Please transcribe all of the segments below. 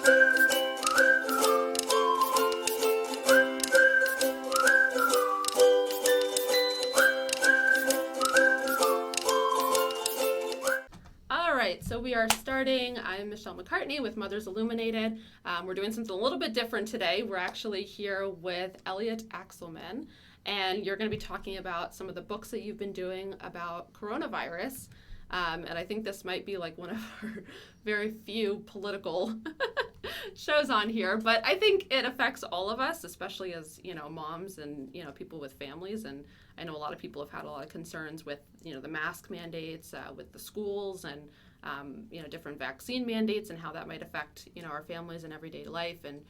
So we are starting. I'm Michelle McCartney with Mothers Illuminated. We're doing something a little bit different today. We're actually here with Elliot Axelman, and you're going to be talking about some of the books that you've been doing about coronavirus. And I think this might be like one of our very few political shows on here, but I think it affects all of us, especially as, moms and, people with families. And I know a lot of people have had a lot of concerns with, the mask mandates, with the schools and, different vaccine mandates and how that might affect, our families and everyday life. And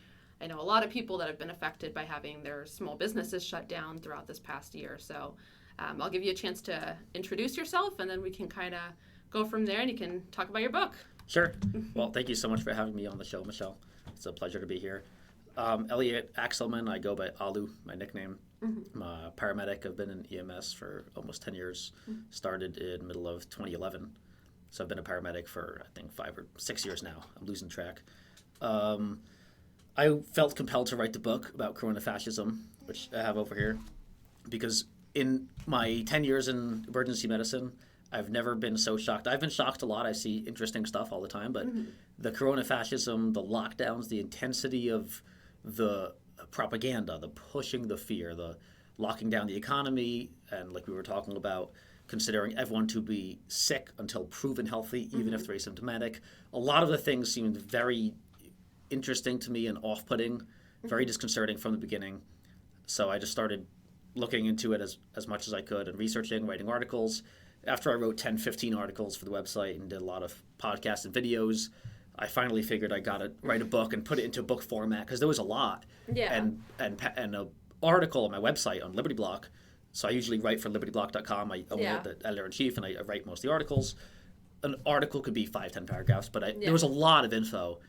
I know a lot of people that have been affected by having their small businesses shut down throughout this past year. So I'll give you a chance to introduce yourself, and then we can kind of go from there, and you can talk about your book. Sure. Well, thank you so much for having me on the show, Michelle. It's a pleasure to be here. Elliot Axelman, I go by Alu, my nickname. I'm a paramedic. I've been in EMS for almost 10 years. Started in middle of 2011. So I've been a paramedic for, I think, 5 or 6 years now. I'm losing track. I felt compelled to write the book about corona fascism, which I have over here, because in my 10 years in emergency medicine, I've never been so shocked. I've been shocked a lot. I see interesting stuff all the time, but the corona fascism, the lockdowns, the intensity of the propaganda, the pushing the fear, the locking down the economy, and like we were talking about, considering everyone to be sick until proven healthy, even if they're asymptomatic. A lot of the things seemed very interesting to me and off-putting, very disconcerting from the beginning. So I just started looking into it as much as I could and researching, writing articles. After I wrote 10, 15 articles for the website and did a lot of podcasts and videos, I finally figured I got to write a book and put it into book format, because there was a lot. Yeah. And an article on my website on Liberty Block. So I usually write for libertyblock.com. I own the editor-in-chief, and I write most of the articles. An article could be 5-10 paragraphs, but there was a lot of info,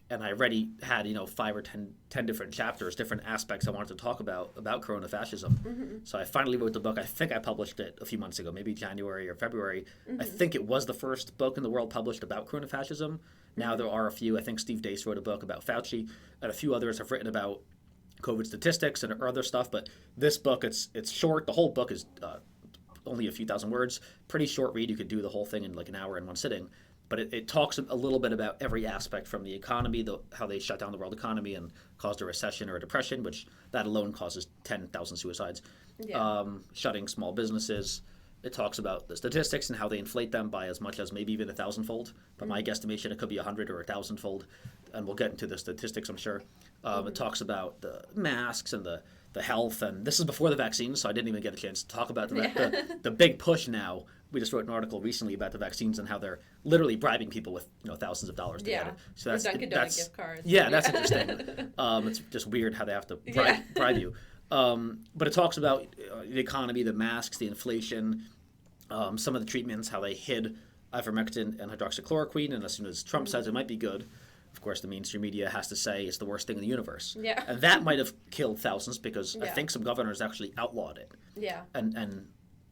and I already had 5 or 10 different chapters, different aspects I wanted to talk about corona fascism. So I finally wrote the book. I think I published it a few months ago, maybe January or February. I think it was the first book in the world published about corona fascism. Now there are a few. I think Steve Deace wrote a book about Fauci, and a few others have written about COVID statistics and other stuff. But this book, it's short. The whole book is only a few thousand words. Pretty short read. You could do the whole thing in like an hour in one sitting. But it talks a little bit about every aspect, from the economy, how they shut down the world economy and caused a recession or a depression, which that alone causes 10,000 suicides. Shutting small businesses. It talks about the statistics and how they inflate them by as much as maybe even 1,000-fold. But my guesstimation, it could be 100 or 1,000-fold. And we'll get into the statistics, I'm sure. It talks about the masks and the health. And this is before the vaccines, so I didn't even get a chance to talk about the big push now. We just wrote an article recently about the vaccines and how they're literally bribing people with thousands of dollars to get it. So that's Dunkin' Donuts gift cards. Yeah, that's interesting. It's just weird how they have to bribe you. But it talks about the economy, the masks, the inflation, some of the treatments, how they hid ivermectin and hydroxychloroquine, and as soon as Trump says it might be good, of course the mainstream media has to say it's the worst thing in the universe. Yeah. And that might have killed thousands, because I think some governors actually outlawed it. Yeah. And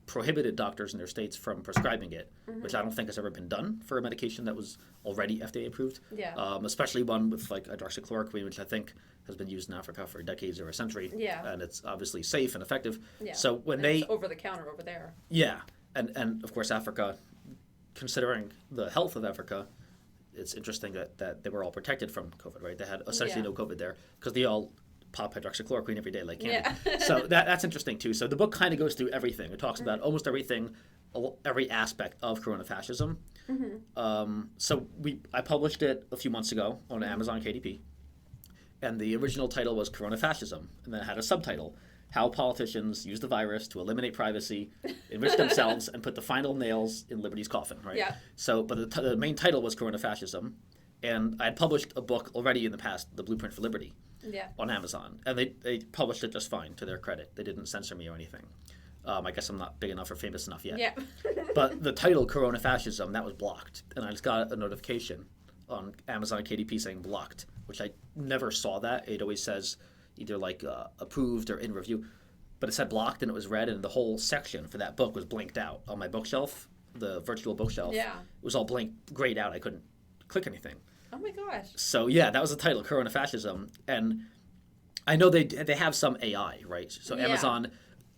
prohibited doctors in their states from prescribing it, which I don't think has ever been done for a medication that was already FDA approved. Yeah. Especially one with like hydroxychloroquine, which I think has been used in Africa for decades or a century. Yeah. And it's obviously safe and effective. Yeah. So when it's over the counter over there. Yeah. And of course Africa, considering the health of Africa, it's interesting that they were all protected from COVID, right? They had essentially no COVID there, because they all pop hydroxychloroquine every day like candy. Yeah. So that's interesting too. So the book kind of goes through everything. It talks about almost everything, every aspect of corona fascism. So I published it a few months ago on Amazon KDP, and the original title was Corona Fascism, and then it had a subtitle: How Politicians Use the Virus to Eliminate Privacy, Enrich Themselves, and Put the Final Nails in Liberty's Coffin. Right. Yeah. So, but the main title was Corona Fascism, and I had published a book already in the past, The Blueprint for Liberty. Yeah. On Amazon, and they published it just fine, to their credit. They didn't censor me or anything. I guess I'm not big enough or famous enough yet. Yeah. But the title, Corona Fascism, that was blocked, and I just got a notification on Amazon KDP saying blocked, which I never saw that. It always says either like approved or in review, but it said blocked, and it was red, and the whole section for that book was blanked out on my bookshelf, the virtual bookshelf. Yeah. It was all grayed out. I couldn't click anything. Oh my gosh. So yeah, that was the title, Corona Fascism. And I know they have some AI, right? So Yeah. Amazon,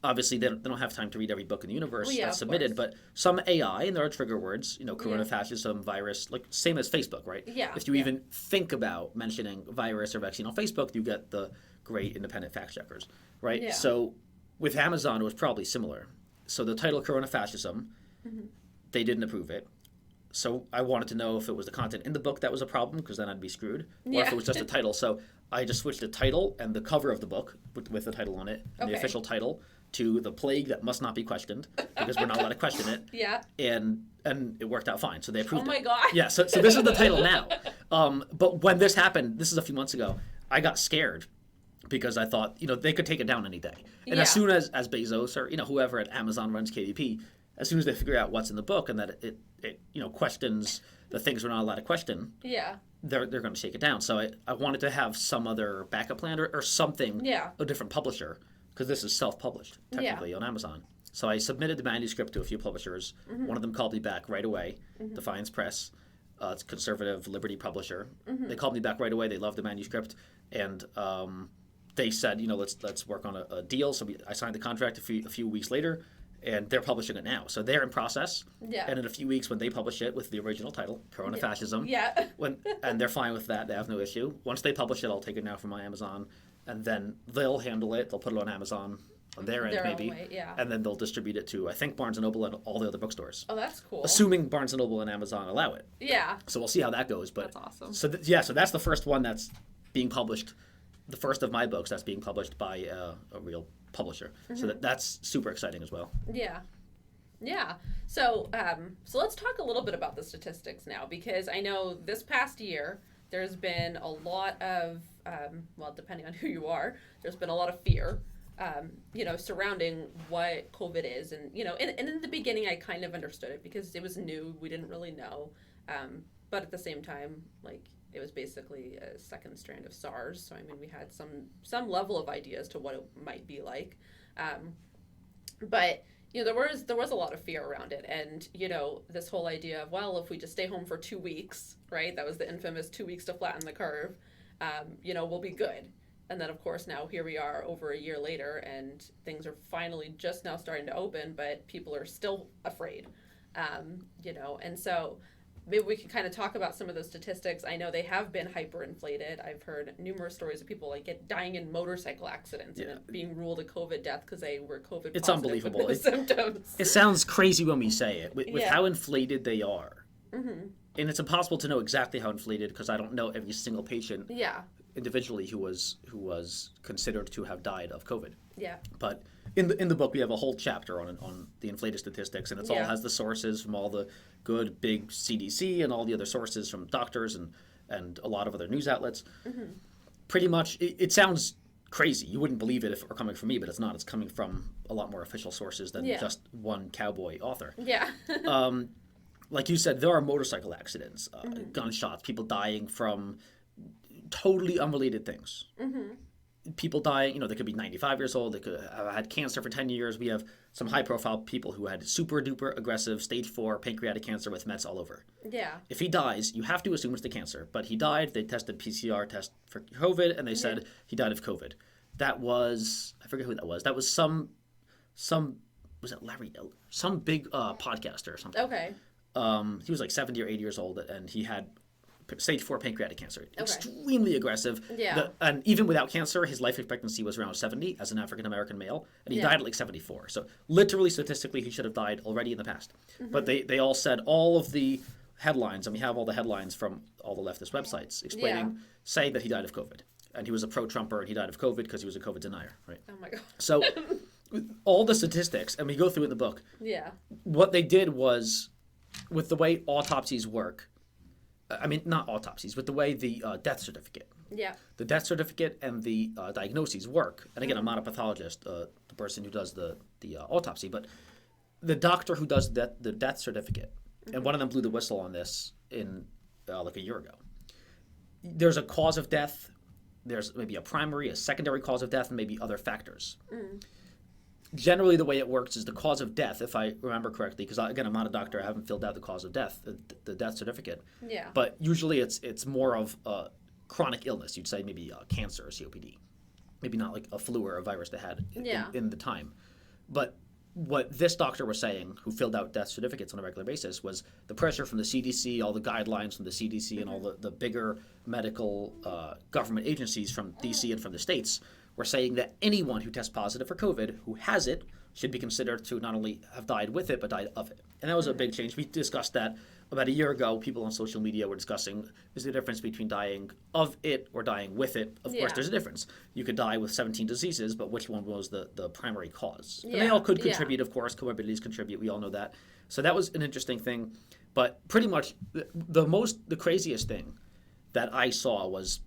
obviously they don't have time to read every book in the universe Well, yeah, that's of submitted, course. but some AI, and there are trigger words, Corona Yeah. Fascism, virus, like same as Facebook, right? Yeah, If you yeah. even think about mentioning virus or vaccine on Facebook, you get the great independent fact checkers, right? Yeah. So with Amazon, it was probably similar. So the title Corona Fascism, they didn't approve it. So I wanted to know if it was the content in the book that was a problem, because then I'd be screwed, or if Yeah. it was just a title. So I just switched the title and the cover of the book with the title on it, and the Okay. official title, to The Plague That Must Not Be Questioned, because we're not allowed to question it. Yeah. And it worked out fine. So they Oh approved my it. gosh. Yeah, so this is the title now. But when this happened, this is a few months ago, I got scared because I thought, they could take it down any day. And Yeah. as soon as Bezos or, whoever at Amazon runs KDP, as soon as they figure out what's in the book and that it questions the things we're not allowed to question, Yeah. they're going to shake it down. So I wanted to have some other backup plan or something, Yeah. a different publisher, because this is self-published technically on Amazon. So I submitted the manuscript to a few publishers. One of them called me back right away, Defiance Press. It's a conservative liberty publisher. They called me back right away. They loved the manuscript, and they said, let's work on a deal. So I signed the contract a few weeks later, and they're publishing it now. So they're in process. Yeah. And in a few weeks, when they publish it with the original title, Corona Fascism, Yeah. and they're fine with that, they have no issue. Once they publish it, I'll take it now from my Amazon, and then they'll handle it. They'll put it on Amazon on their end, Their own maybe, way, yeah. and then they'll distribute it to, I think, Barnes & Noble and all the other bookstores. Oh, that's cool. Assuming Barnes & Noble and Amazon allow it. Yeah. So we'll see how that goes. But That's awesome. So so that's the first one that's being published, the first of my books that's being published by a real publisher. So that's super exciting as well. Yeah. Yeah. So let's talk a little bit about the statistics now, because I know this past year there's been a lot of, well, depending on who you are, there's been a lot of fear, surrounding what COVID is. And, and in the beginning I kind of understood it because it was new. We didn't really know. But at the same time, like, it was basically a second strand of SARS. So, I mean, we had some level of idea as to what it might be like. But there was a lot of fear around it, and this whole idea of, well, if we just stay home for 2 weeks, right? That was the infamous 2 weeks to flatten the curve. We'll be good. And then, of course, now here we are over a year later, and things are finally just now starting to open, but people are still afraid. And so maybe we can kind of talk about some of those statistics. I know they have been hyperinflated. I've heard numerous stories of people dying in motorcycle accidents and it being ruled a COVID death because they were COVID It's positive unbelievable. with no symptoms. It sounds crazy when we say it, with Yeah. how inflated they are. And it's impossible to know exactly how inflated, because I don't know every single patient Yeah. individually who was considered to have died of COVID. Yeah. But in the book, we have a whole chapter on the inflated statistics, and it all Yeah. has the sources from all the good big CDC and all the other sources from doctors and a lot of other news outlets. Pretty much, it sounds crazy. You wouldn't believe it if it were coming from me, but it's not. It's coming from a lot more official sources than Yeah. just one cowboy author. Yeah. Like you said, there are motorcycle accidents, gunshots, people dying from totally unrelated things. People dying, they could be 95 years old, they could have had cancer for 10 years. We have some high-profile people who had super-duper aggressive stage 4 pancreatic cancer with mets all over. Yeah. If he dies, you have to assume it's the cancer. But he died, they tested PCR test for COVID, and they said he died of COVID. That was, I forget who that was. That was some was it Larry, some big podcaster or something. Okay. He was like 70 or 80 years old, and he had stage 4 pancreatic cancer. Extremely aggressive. Yeah. And even without cancer, his life expectancy was around 70 as an African-American male, and he died at like 74. So literally, statistically, he should have died already in the past. But they all said all of the headlines, and we have all the headlines from all the leftist websites explaining, saying that he died of COVID. And he was a pro-Trumper, and he died of COVID because he was a COVID denier, right? Oh my God. So all the statistics, and we go through it in the book, Yeah. what they did was, with the way autopsies work, I mean, not autopsies, but the way the death certificate. Yeah. The death certificate and the diagnoses work. And again, I'm not a pathologist, the person who does the autopsy, but the doctor who does the death certificate, and one of them blew the whistle on this in like a year ago. There's a cause of death. There's maybe a primary, a secondary cause of death, and maybe other factors. generally the way it works is the cause of death, if I remember correctly, because again, I'm not a doctor, I haven't filled out the cause of death, the death certificate. Yeah. But usually it's more of chronic illness. You'd say maybe cancer or COPD. Maybe not like a flu or a virus they had in the time. But what this doctor was saying, who filled out death certificates on a regular basis, was the pressure from the CDC, all the guidelines from the CDC, and all the bigger medical government agencies from DC and from the States were saying that anyone who tests positive for COVID, who has it, should be considered to not only have died with it, but died of it. And that was a big change. We discussed that about a year ago. People on social media were discussing, is the difference between dying of it or dying with it? Of course, there's a difference. You could die with 17 diseases, but which one was the primary cause? And they all could contribute, of course. Comorbidities contribute. We all know that. So that was an interesting thing. But pretty much the craziest thing that I saw was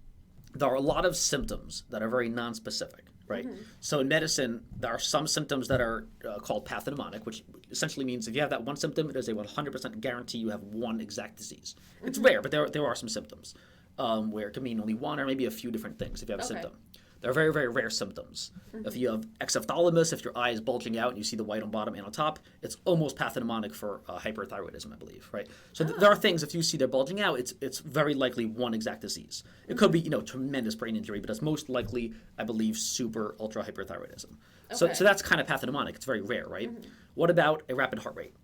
there are a lot of symptoms that are very nonspecific, right? So in medicine, there are some symptoms that are called pathognomonic, which essentially means if you have that one symptom, it is a 100% guarantee you have one exact disease. It's rare, but there are some symptoms where it can mean only one or maybe a few different things if you have a symptom. They're very, very rare symptoms. If you have exophthalmos, if your eye is bulging out and you see the white on bottom and on top, it's almost pathognomonic for hyperthyroidism, I believe, right? So there are things, if you see they're bulging out, it's very likely one exact disease. It could be, tremendous brain injury, but it's most likely, I believe, super ultra hyperthyroidism. So that's kind of pathognomonic. It's very rare, right? What about a rapid heart rate?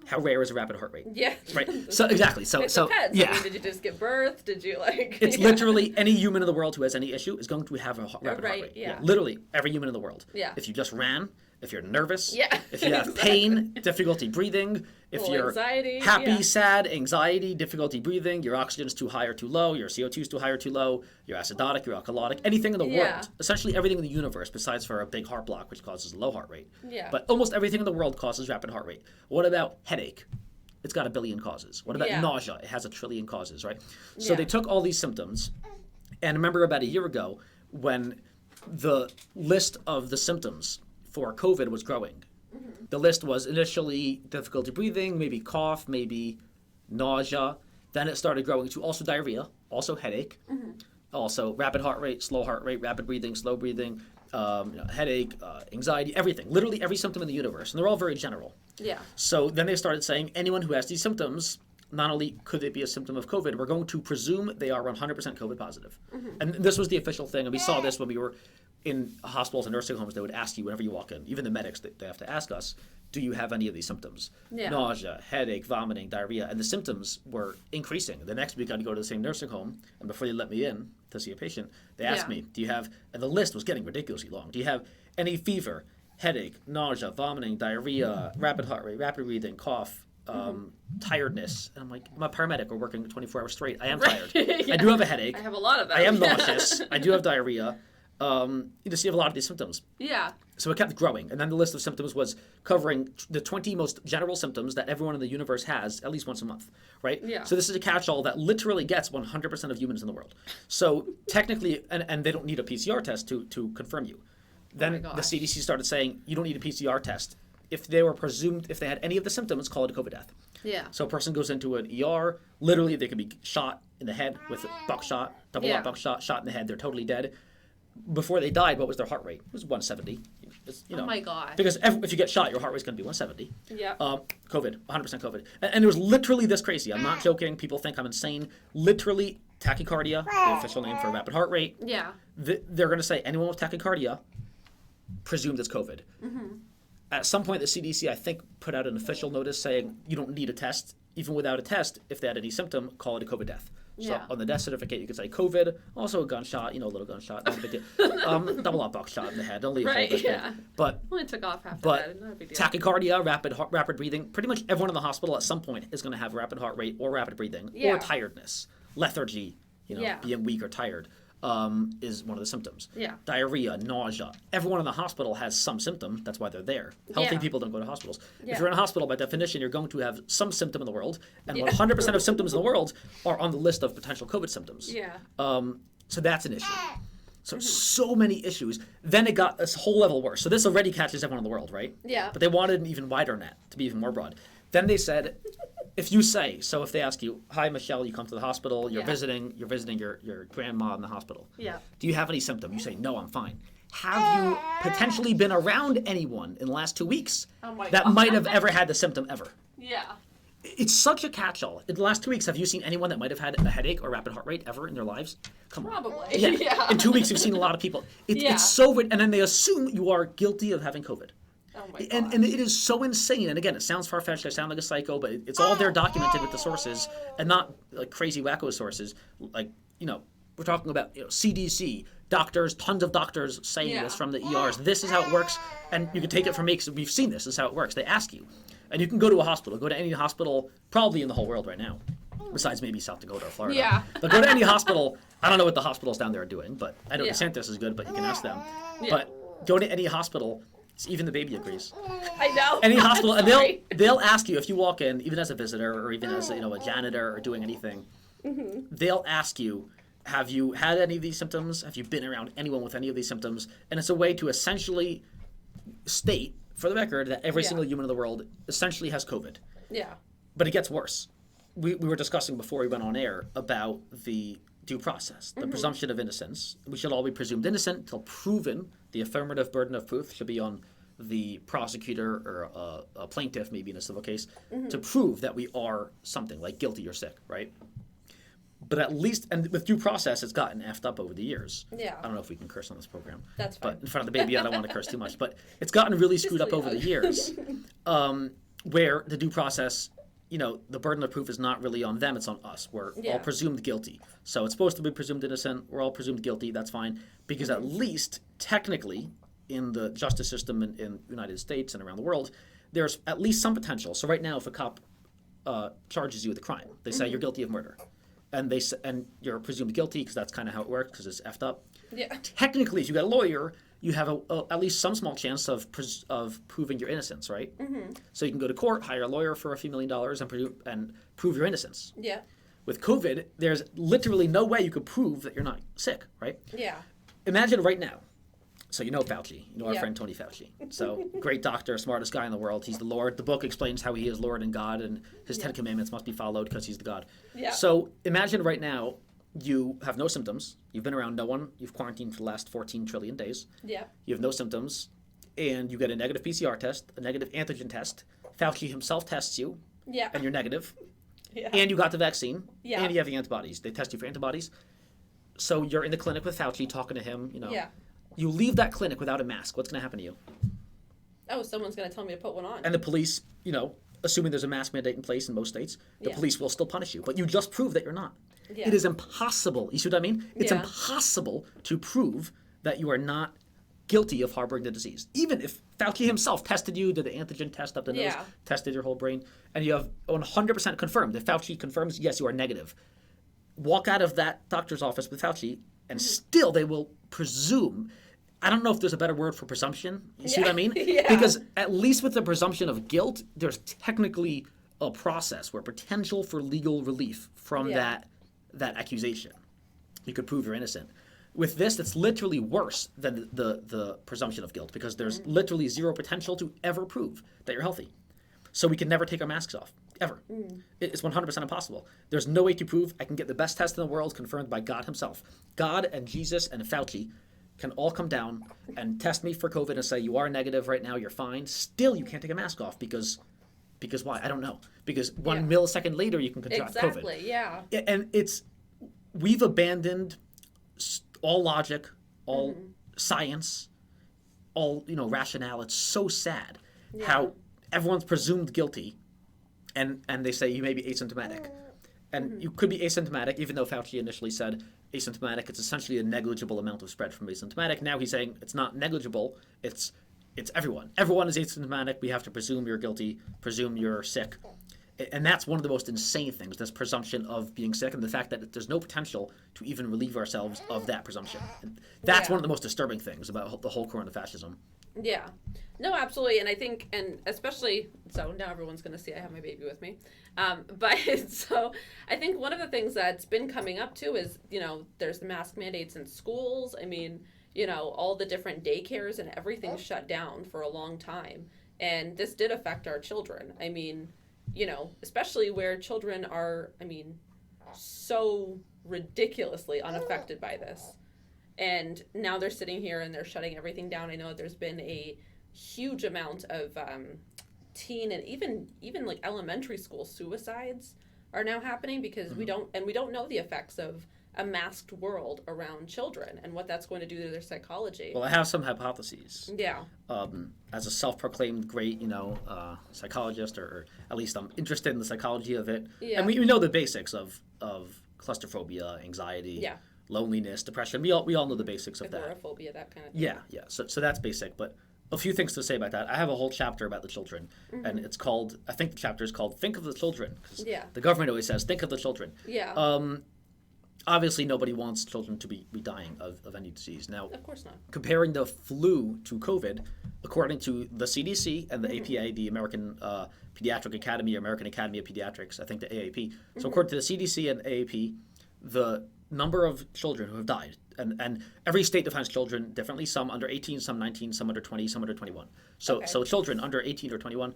How rare is a rapid heart rate? Yeah. Right. So exactly. So it depends. yeah. I mean, did you just give birth? Did you It's literally any human in the world who has any issue is going to have a rapid heart rate. Yeah. Literally every human in the world. Yeah. If you just ran, if you're nervous, Yeah. if you have pain, difficulty breathing, if you're anxiety, happy, sad, anxiety, difficulty breathing, your oxygen's too high or too low, your CO2's too high or too low, you're acidotic, you're alkalotic, anything in the world, essentially everything in the universe besides for a big heart block, which causes a low heart rate. Yeah. But almost everything in the world causes rapid heart rate. What about headache? It's got 1 billion causes. What about nausea? It has 1 trillion causes, right? So they took all these symptoms, and remember about a year ago when the list of the symptoms for COVID was growing. The list was initially difficulty breathing, maybe cough, maybe nausea. Then it started growing to also diarrhea, also headache, also rapid heart rate, rapid breathing, slow breathing, headache, anxiety, everything. Literally every symptom in the universe. And they're all very general. Yeah. So then they started saying anyone who has these symptoms, not only could it be a symptom of COVID, we're going to presume they are 100% COVID positive. And this was the official thing. And we saw this when we were in hospitals and nursing homes. They would ask you whenever you walk in, even the medics, they have to ask us, do you have any of these symptoms? Yeah. Nausea, headache, vomiting, diarrhea. And the symptoms were increasing. The next week I'd go to the same nursing home, and before they let me in to see a patient, they asked me, do you have, and the list was getting ridiculously long, do you have any fever, headache, nausea, vomiting, diarrhea, rapid heart rate, rapid breathing, cough, tiredness? And I'm like, I'm a paramedic. We're working 24 hours straight. I am tired. I do have a headache. I have a lot of them. I am nauseous. I do have diarrhea. You just have a lot of these symptoms. Yeah. So it kept growing. And then the list of symptoms was covering the 20 most general symptoms that everyone in the universe has at least once a month, right? Yeah. So this is a catch-all that literally gets 100% of humans in the world. So technically, and they don't need a PCR test to confirm you. Then the CDC started saying, you don't need a PCR test. If they were presumed, if they had any of the symptoms, call it a COVID death. Yeah. So a person goes into an ER, literally they could be shot in the head with a buckshot, double-aught buckshot, shot in the head, they're totally dead. Before they died, what was their heart rate? It was 170. Oh my gosh. Because if you get shot, your heart rate's going to be 170. Yeah. COVID, 100% COVID. And it was literally this crazy. I'm not joking. People think I'm insane. Literally, tachycardia, the official name for rapid heart rate. Yeah. They're going to say anyone with tachycardia, presumed it's COVID. At some point, the CDC, I think, put out an official notice saying you don't need a test. Even without a test, if they had any symptom, call it a COVID death. So on the death certificate, you could say COVID, also a gunshot, a little gunshot, not a big deal. Double-aught buckshot in the head, don't leave Right, a hole. But only took off half the head, not a big deal. Tachycardia, rapid breathing, pretty much everyone in the hospital at some point is going to have rapid heart rate or rapid breathing or tiredness, lethargy, being weak or tired. Is one of the symptoms. Yeah. Diarrhea, nausea. Everyone in the hospital has some symptom. That's why they're there. Healthy people don't go to hospitals. If you're in a hospital, by definition, you're going to have some symptom in the world, and 100% of symptoms in the world are on the list of potential COVID symptoms. Yeah. So that's an issue. So many issues. Then it got this whole level worse. So this already catches everyone in the world, right? Yeah. But they wanted an even wider net to be even more broad. Then they said, if you say, so if they ask you, hi, Michelle, you come to the hospital, you're visiting your grandma in the hospital. Yeah. Do you have any symptom? You say, no, I'm fine. have you potentially been around anyone in the last 2 weeks my that God. might have ever had the symptom ever? Yeah. It's such a catch-all. In the last 2 weeks, have you seen anyone that might have had a headache or rapid heart rate ever in their lives? Come on. Probably. Yeah. Yeah. In 2 weeks, you've seen a lot of people. Yeah. It's so weird. And then they assume you are guilty of having COVID. Oh my God. And it is so insane. And again, it sounds far-fetched. I sound like a psycho, but it's all there documented with the sources and not like crazy wacko sources. Like, we're talking about CDC, doctors, tons of doctors saying this from the ERs. This is how it works. And you can take it from me because we've seen this. This is how it works. They ask you. And you can go to a hospital. Go to any hospital probably in the whole world right now, besides maybe South Dakota or Florida. Yeah. But go to any hospital. I don't know what the hospitals down there are doing, but I know DeSantis is good, but you can ask them. Yeah. But go to any hospital. Even the baby agrees. I know. Any hospital, and Sorry. they'll ask you if you walk in, even as a visitor or even as a janitor or doing anything. They'll ask you, have you had any of these symptoms? Have you been around anyone with any of these symptoms? And it's a way to essentially state, for the record, that every single human in the world essentially has COVID. Yeah. But it gets worse. We were discussing before we went on air about the due process, the presumption of innocence. We should all be presumed innocent until proven. The affirmative burden of proof should be on the prosecutor or a plaintiff, maybe in a civil case, to prove that we are something like guilty or sick, right? But at least, and with due process, it's gotten effed up over the years. Yeah. I don't know if we can curse on this program. That's fine. But in front of the baby, I don't want to curse too much. But it's gotten really screwed up over the years, where the due process, the burden of proof is not really on them, it's on us. We're all presumed guilty. So it's supposed to be presumed innocent. We're all presumed guilty. That's fine. Because at least, technically, in the justice system in the United States and around the world, there's at least some potential. So right now, if a cop charges you with a crime, they say you're guilty of murder. And you're presumed guilty because that's kind of how it works because it's effed up. Yeah. Technically, if you got a lawyer, you have at least some small chance of proving your innocence, right? So you can go to court, hire a lawyer for a few $1 million and prove your innocence. Yeah. With COVID, there's literally no way you could prove that you're not sick, right? Yeah. Imagine right now. So Fauci, our Yeah. friend Tony Fauci. So great doctor, smartest guy in the world. He's the Lord. The book explains how he is Lord and God, and his 10 commandments must be followed because he's the God. Yeah. So imagine right now you have no symptoms. You've been around no one. You've quarantined for the last 14 trillion days. Yeah. You have no symptoms, and you get a negative PCR test, a negative antigen test. Fauci himself tests you, Yeah. and you're negative. Yeah. And you got the vaccine, Yeah. and you have the antibodies. They test you for antibodies. So you're in the clinic with Fauci talking to him, Yeah. You leave that clinic without a mask. What's going to happen to you? Oh, someone's going to tell me to put one on. And the police, assuming there's a mask mandate in place in most states, the Yeah. police will still punish you. But you just proved that you're not. Yeah. It is impossible. You see what I mean? It's Yeah. impossible to prove that you are not guilty of harboring the disease. Even if Fauci himself tested you, did the antigen test up the nose, Yeah. tested your whole brain, and you have 100% confirmed. If Fauci confirms, yes, you are negative. Walk out of that doctor's office with Fauci, and still they will presume. I don't know if there's a better word for presumption. You see what I mean? Yeah. Because at least with the presumption of guilt, there's technically a process where potential for legal relief from that accusation. You could prove you're innocent. With this, it's literally worse than the presumption of guilt because there's literally zero potential to ever prove that you're healthy. So we can never take our masks off, ever. It's 100% impossible. There's no way to prove. I can get the best test in the world confirmed by God himself. God and Jesus and Fauci can all come down and test me for COVID and say, you are negative right now, you're fine. Still, you can't take a mask off because why? I don't know. Because 1 millisecond later, you can contract COVID. Exactly, yeah. And we've abandoned all logic, all science, all, rationale. It's so sad how everyone's presumed guilty and they say you may be asymptomatic. And you could be asymptomatic, even though Fauci initially said asymptomatic. It's essentially a negligible amount of spread from asymptomatic. Now he's saying it's not negligible. It's everyone. Everyone is asymptomatic. We have to presume you're guilty, presume you're sick. And that's one of the most insane things, this presumption of being sick and the fact that there's no potential to even relieve ourselves of that presumption. And that's one of the most disturbing things about the whole coronafascism. Yeah. No, absolutely. And I think, and especially, so now everyone's going to see I have my baby with me. But so I think one of the things that's been coming up too is, there's the mask mandates in schools. I mean, all the different daycares and everything shut down for a long time. And this did affect our children. I mean, especially where children are, so ridiculously unaffected by this. And now they're sitting here and they're shutting everything down. I know that there's been a huge amount of teen and even like elementary school suicides are now happening because we don't know the effects of a masked world around children and what that's going to do to their psychology. Well, I have some hypotheses. Yeah. As a self-proclaimed great, psychologist, or at least I'm interested in the psychology of it. Yeah. And we know the basics of claustrophobia, anxiety, Yeah. loneliness, depression. We all know the basics of that. Agoraphobia, that kind of thing. Yeah. So that's basic, but a few things to say about that. I have a whole chapter about the children, and it's called, I think the chapter is called "Think of the Children." 'Cause Yeah. the government always says, "Think of the children." Yeah. Obviously, nobody wants children to be dying of any disease. Now, Of course not. comparing the flu to COVID, according to the CDC and the APA, the American Pediatric Academy, or American Academy of Pediatrics, I think the AAP. So according to the CDC and AAP, the number of children who have died, and every state defines children differently, some under 18, some 19, some under 20, some under 21. So Okay. so children under 18 or 21,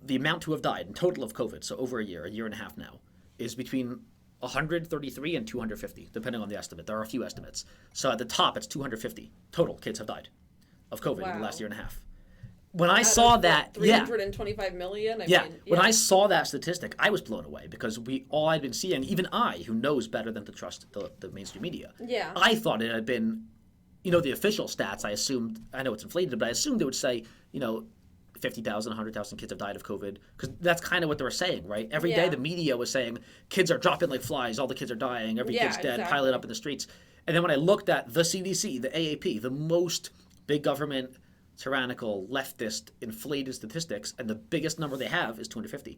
the amount who have died in total of COVID, so over a year and a half now, is between 133 and 250, depending on the estimate. There are a few estimates. So at the top, it's 250 total kids have died of COVID in the last year and a half. When I saw that, 325 million. When I saw that statistic, I was blown away because all I'd been seeing, even I, who knows better than to trust the mainstream media, Yeah. I thought it had been, the official stats. I assumed, I know it's inflated, but I assumed it would say, 50,000, 100,000 kids have died of COVID, because that's kind of what they were saying, right? Every day Yeah. the media was saying kids are dropping like flies, all the kids are dying, every kid's dead, exactly. piling up in the streets. And then when I looked at the CDC, the AAP, the most big government, tyrannical, leftist, inflated statistics, and the biggest number they have is 250.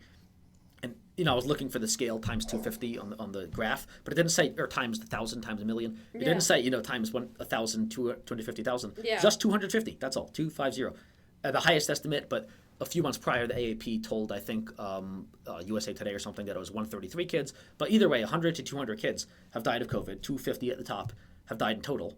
And I was looking for the scale times 250 on the graph, but it didn't say, or times 1,000, times a million. It didn't say, times 1,000, 250,000. Yeah. Just 250. That's all. 250. The highest estimate, but a few months prior, the AAP told, I think, USA Today or something, that it was 133 kids. But either way, 100 to 200 kids have died of COVID. 250 at the top have died in total.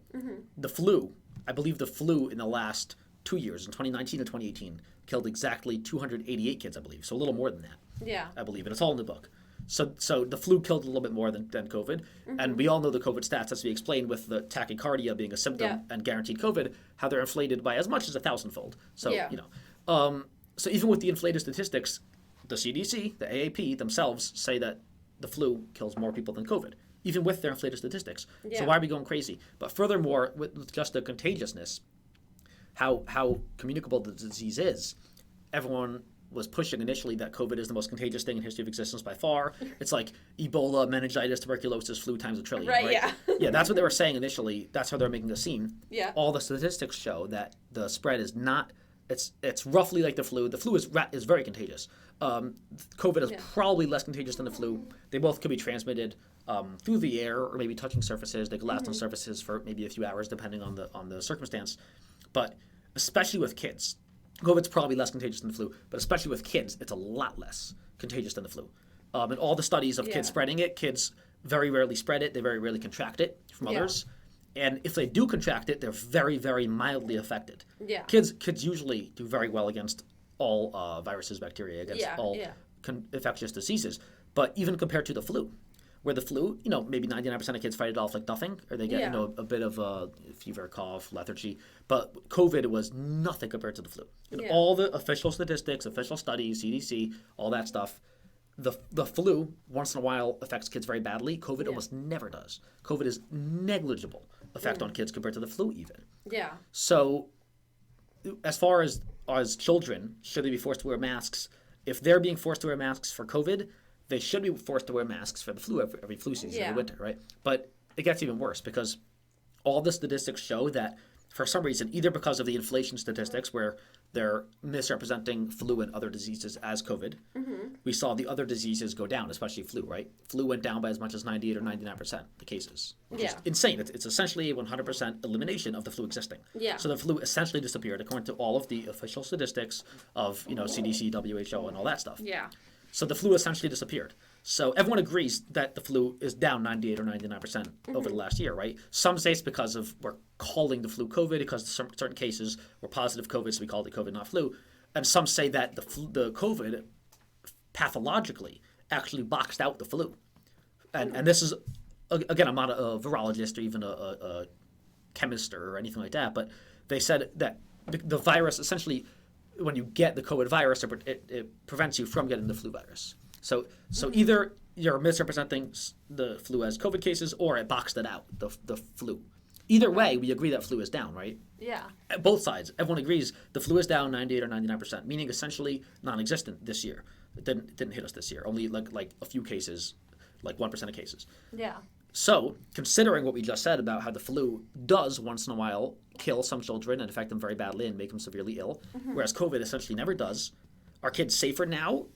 The flu, I believe the flu in the last 2 years, in 2019 and 2018, killed exactly 288 kids, I believe. So a little more than that. Yeah. I believe, and it's all in the book. So the flu killed a little bit more than COVID, and we all know the COVID stats, as we explained, with the tachycardia being a symptom and guaranteed COVID, how they're inflated by as much as 1,000-fold. So so even with the inflated statistics, the CDC, the AAP themselves say that the flu kills more people than COVID, even with their inflated statistics. Yeah. So why are we going crazy? But furthermore, with just the contagiousness, how communicable the disease is, everyone was pushing initially that COVID is the most contagious thing in history of existence by far. It's like Ebola, meningitis, tuberculosis, flu times a trillion. Right, yeah. Yeah, that's what they were saying initially. That's how they're making the scene. Yeah. All the statistics show that the spread is not. It's roughly like the flu. The flu is very contagious. COVID is probably less contagious than the flu. They both could be transmitted through the air or maybe touching surfaces. They could last on surfaces for maybe a few hours, depending on the circumstance. But especially with kids, COVID's probably less contagious than the flu, but especially with kids, it's a lot less contagious than the flu. In all the studies of kids spreading it, kids very rarely spread it. They very rarely contract it from others. And if they do contract it, they're very, very mildly affected. Yeah. Kids usually do very well against all viruses, bacteria, against all infectious diseases. But even compared to the flu, where the flu, maybe 99% of kids fight it off like nothing, or they get, a bit of fever, cough, lethargy. But COVID was nothing compared to the flu. In all the official statistics, official studies, CDC, all that stuff, the flu once in a while affects kids very badly. COVID almost never does. COVID is negligible effect on kids compared to the flu even. Yeah. So as far as children, should they be forced to wear masks? If they're being forced to wear masks for COVID, they should be forced to wear masks for the flu every flu season, every winter, right? But it gets even worse because all the statistics show that for some reason, either because of the inflation statistics where they're misrepresenting flu and other diseases as COVID, we saw the other diseases go down, especially flu, right? Flu went down by as much as 98 or 99% the cases, which is insane. It's essentially a 100% elimination of the flu existing. Yeah. So the flu essentially disappeared according to all of the official statistics of CDC, WHO, and all that stuff. Yeah. So the flu essentially disappeared. So everyone agrees that the flu is down 98 or 99% over the last year, right? Some say it's because we're calling the flu COVID because certain cases were positive COVID, so we called it COVID, not flu. And some say that the COVID pathologically actually boxed out the flu. And this is, again, I'm not a virologist or even a chemist or anything like that, but they said that the virus essentially, when you get the COVID virus, it prevents you from getting the flu virus. So either you're misrepresenting the flu as COVID cases, or it boxed it out, the flu. Either way, we agree that flu is down, right? Yeah. Both sides. Everyone agrees the flu is down 98 or 99%, meaning essentially non-existent this year. It didn't hit us this year. Only like a few cases, like 1% of cases. Yeah. So, considering what we just said about how the flu does once in a while kill some children and affect them very badly and make them severely ill, whereas COVID essentially never does, are kids safer now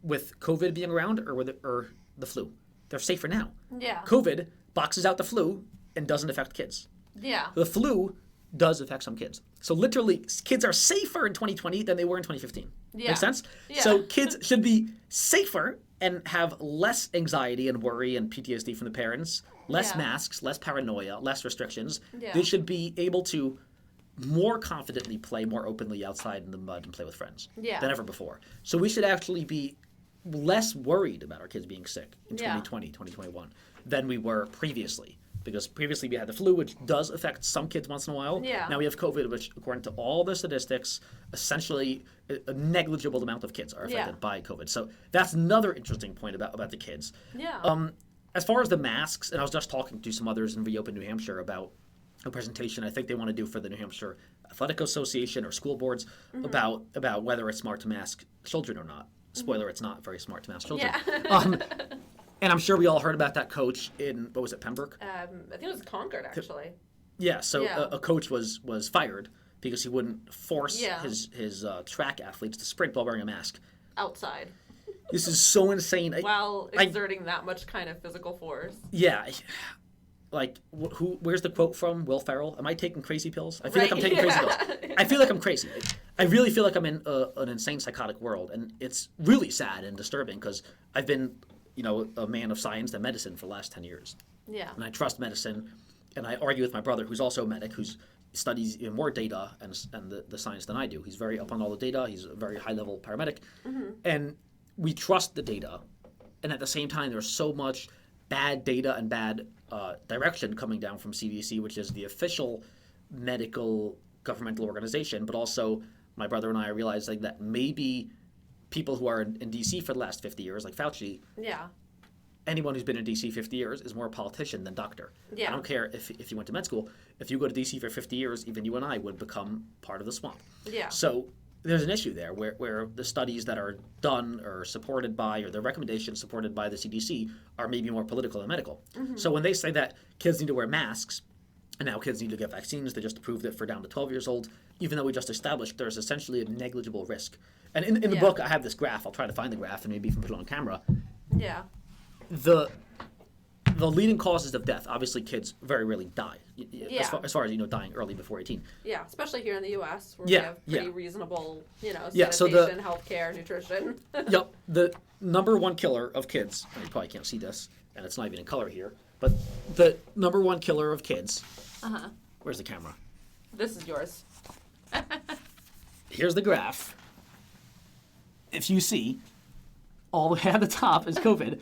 with COVID being around or the flu? They're safer now. Yeah. COVID boxes out the flu and doesn't affect kids. Yeah. The flu does affect some kids. So literally, kids are safer in 2020 than they were in 2015. Yeah. Make sense? Yeah. So kids should be safer and have less anxiety and worry and PTSD from the parents, less masks, less paranoia, less restrictions. Yeah. They should be able to more confidently play more openly outside in the mud and play with friends than ever before. So we should actually be less worried about our kids being sick in 2020, 2021 than we were previously. Because previously we had the flu, which does affect some kids once in a while. Yeah. Now we have COVID, which, according to all the statistics, essentially a negligible amount of kids are affected by COVID. So that's another interesting point about the kids. Yeah. As far as the masks, and I was just talking to some others in Reopen New Hampshire about a presentation I think they want to do for the New Hampshire Athletic Association or school boards about whether it's smart to mask children or not. Spoiler, it's not very smart to mask children. Yeah. And I'm sure we all heard about that coach in, what was it, Pembroke? I think it was Concord, actually. Yeah, so a coach was fired because he wouldn't force his track athletes to sprint while wearing a mask. Outside. This is so insane. While exerting that much kind of physical force. Yeah. Like, where's the quote from? Will Ferrell? Am I taking crazy pills? I feel like I'm taking crazy pills. I feel like I'm crazy. I really feel like I'm in an insane psychotic world, and it's really sad and disturbing because I've been, a man of science and medicine for the last 10 years. Yeah. And I trust medicine, and I argue with my brother, who's also a medic, who studies even more data and the science than I do. He's very up on all the data. He's a very high-level paramedic. And we trust the data, and at the same time, there's so much bad data and bad direction coming down from CDC, which is the official medical governmental organization, but also my brother and I realized that maybe people who are in DC for the last 50 years, like Fauci, anyone who's been in DC 50 years is more a politician than doctor. I don't care if you went to med school. If you go to DC for 50 years, even you and I would become part of the swamp. Yeah. So there's an issue there where the studies that are done or supported by, or the recommendations supported by the CDC are maybe more political than medical. So when they say that kids need to wear masks, and now kids need to get vaccines, they just approved it for down to 12 years old, even though we just established there's essentially a negligible risk. And in the book, I have this graph. I'll try to find the graph and maybe even put it on camera. Yeah. The leading causes of death, obviously kids very rarely die, as far as dying early before 18. Yeah, especially here in the U.S. where we have pretty reasonable, sanitation, so healthcare, nutrition. Yep, the number one killer of kids, you probably can't see this, and it's not even in color here, but the number one killer of kids, where's the camera? This is yours. Here's the graph. If you see, all the way at the top is COVID.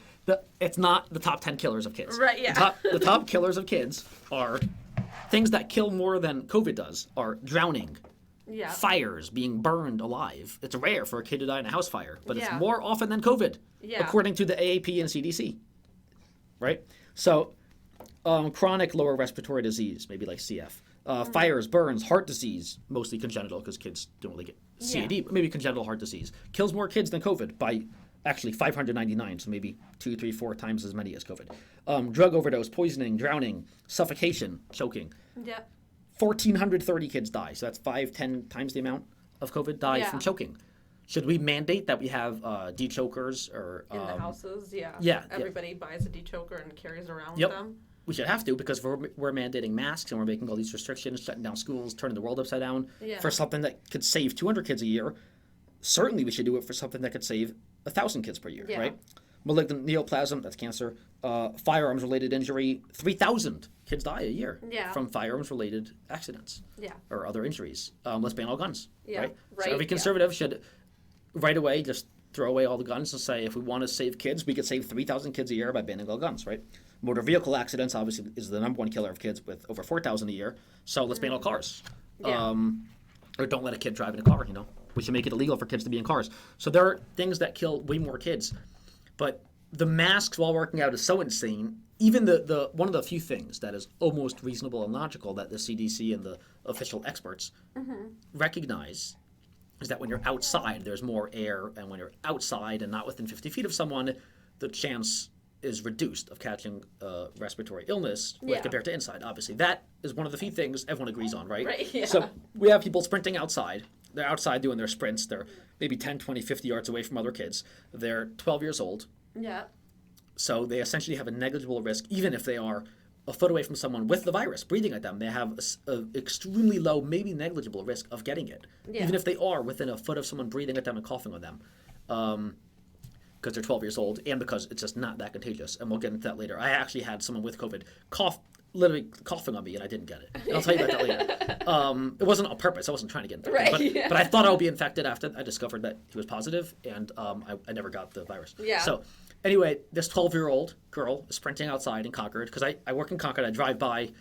It's not the top 10 killers of kids. Right, yeah. The top killers of kids are things that kill more than COVID does are drowning, fires, being burned alive. It's rare for a kid to die in a house fire, but it's more often than COVID, according to the AAP and CDC. Right? So, chronic lower respiratory disease, maybe like CF. Fires, burns, heart disease, mostly congenital because kids don't really get CAD, but maybe congenital heart disease. Kills more kids than COVID by actually 599, so maybe 2, 3, 4 times as many as COVID. Drug overdose, poisoning, drowning, suffocation, choking. 1,430 kids die, so that's 5-10 times the amount of COVID die from choking. Should we mandate that we have de-chokers or in the houses? Everybody buys a de-choker and carries around with them. We should have to because we're mandating masks and we're making all these restrictions, shutting down schools, turning the world upside down for something that could save 200 kids a year. Certainly we should do it for something that could save 1,000 kids per year, right? Malignant neoplasm, that's cancer. Firearms-related injury, 3,000 kids die a year from firearms-related accidents or other injuries. Let's ban all guns, right? So every conservative should right away just throw away all the guns and say if we want to save kids, we could save 3,000 kids a year by banning all guns, right? Motor vehicle accidents obviously is the number one killer of kids with over 4,000 a year. So let's ban all cars. Yeah. Or don't let a kid drive in a car, We should make it illegal for kids to be in cars. So there are things that kill way more kids. But the masks while working out is so insane. Even the one of the few things that is almost reasonable and logical that the CDC and the official experts recognize is that when you're outside, there's more air. And when you're outside and not within 50 feet of someone, the chance is reduced of catching respiratory illness compared to inside, obviously. That is one of the few things everyone agrees on, right? Right, yeah. So we have people sprinting outside. They're outside doing their sprints. They're maybe 10, 20, 50 yards away from other kids. They're 12 years old. Yeah. So they essentially have a negligible risk, even if they are a foot away from someone with the virus breathing at them. They have an extremely low, maybe negligible risk of getting it, even if they are within a foot of someone breathing at them and coughing on them. Because they're 12 years old and because it's just not that contagious. And we'll get into that later. I actually had someone with COVID literally coughing on me, and I didn't get it. And I'll tell you about that later. It wasn't on purpose. I wasn't trying to get infected. But I thought I would be infected after I discovered that he was positive, and I never got the virus. Yeah. So anyway, this 12-year-old girl is sprinting outside in Concord, because I work in Concord. I drive by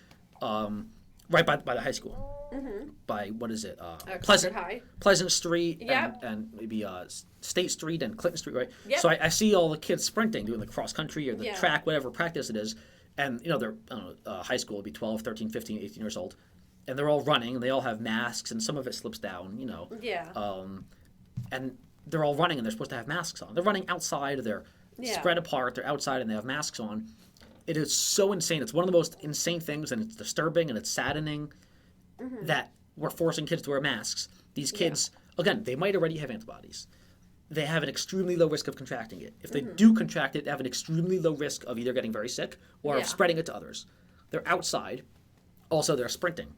right by the high school. By, what is it? Pleasant Street and maybe State Street and Clinton Street, right? Yep. So I see all the kids sprinting, doing the cross country or the track, whatever practice it is. And, they're, high school would be 12, 13, 15, 18 years old. And they're all running, and they all have masks, and some of it slips down, Yeah. And they're all running, and they're supposed to have masks on. They're running outside, they're spread apart, they're outside, and they have masks on. It is so insane. It's one of the most insane things, and it's disturbing, and it's saddening that we're forcing kids to wear masks. These kids, again, they might already have antibodies. They have an extremely low risk of contracting it. If they do contract it, they have an extremely low risk of either getting very sick or of spreading it to others. They're outside. Also, they're sprinting.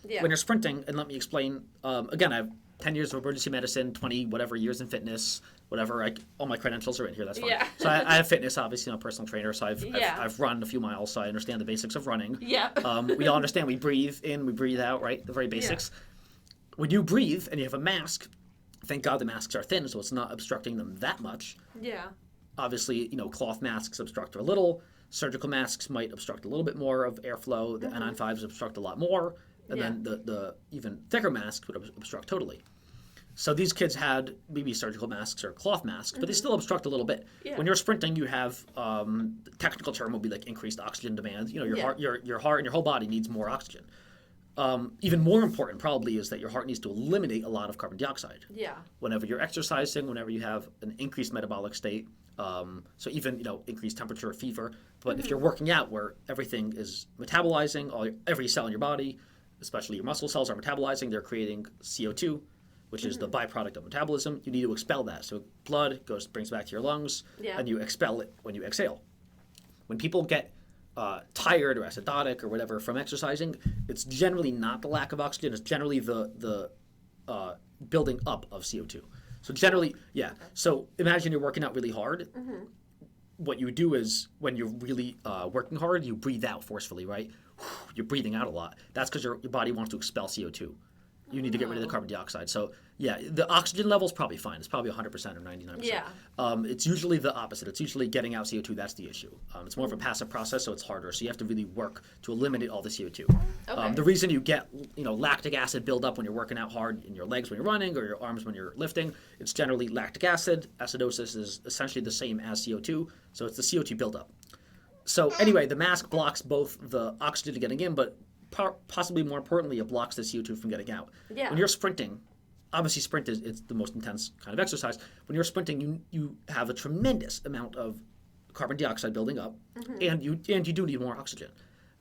Yeah. When you're sprinting, and let me explain, again, I have 10 years of emergency medicine, 20 whatever years in fitness, whatever. All my credentials are in here. That's fine. Yeah. So I have fitness, obviously. I'm a personal trainer, so I've run a few miles, so I understand the basics of running. Yeah. We all understand we breathe in, we breathe out, right? The very basics. Yeah. When you breathe and you have a mask, thank God the masks are thin, so it's not obstructing them that much. Yeah. Obviously, cloth masks obstruct a little. Surgical masks might obstruct a little bit more of airflow. The N95s obstruct a lot more. And then the even thicker masks would obstruct totally. So these kids had maybe surgical masks or cloth masks, but they still obstruct a little bit. Yeah. When you're sprinting, you have the technical term will be like increased oxygen demand. Your heart and your whole body needs more oxygen. Even more important probably is that your heart needs to eliminate a lot of carbon dioxide. Yeah. Whenever you're exercising, whenever you have an increased metabolic state, so even increased temperature or fever. But if you're working out where everything is metabolizing, every cell in your body, especially your muscle cells, are metabolizing, they're creating CO2, which is the byproduct of metabolism. You need to expel that. So blood brings back to your lungs, and you expel it when you exhale. When people get tired or acidotic or whatever from exercising, it's generally not the lack of oxygen. It's generally the building up of CO2. So generally, So imagine you're working out really hard. What you do is when you're really working hard, you breathe out forcefully, right? You're breathing out a lot. That's because your body wants to expel CO2. You need to get rid of the carbon dioxide. So, the oxygen level is probably fine. It's probably 100% or 99%. Yeah. It's usually the opposite. It's usually getting out CO2. That's the issue. It's more of a passive process, so it's harder. So you have to really work to eliminate all the CO2. Okay. The reason you get, lactic acid buildup when you're working out hard in your legs when you're running or your arms when you're lifting, it's generally lactic acid. Acidosis is essentially the same as CO2, so it's the CO2 buildup. So anyway, the mask blocks both the oxygen getting in, but possibly more importantly, it blocks the CO2 from getting out. Yeah. When you're sprinting, obviously sprint it's the most intense kind of exercise. When you're sprinting, you have a tremendous amount of carbon dioxide building up, and you do need more oxygen.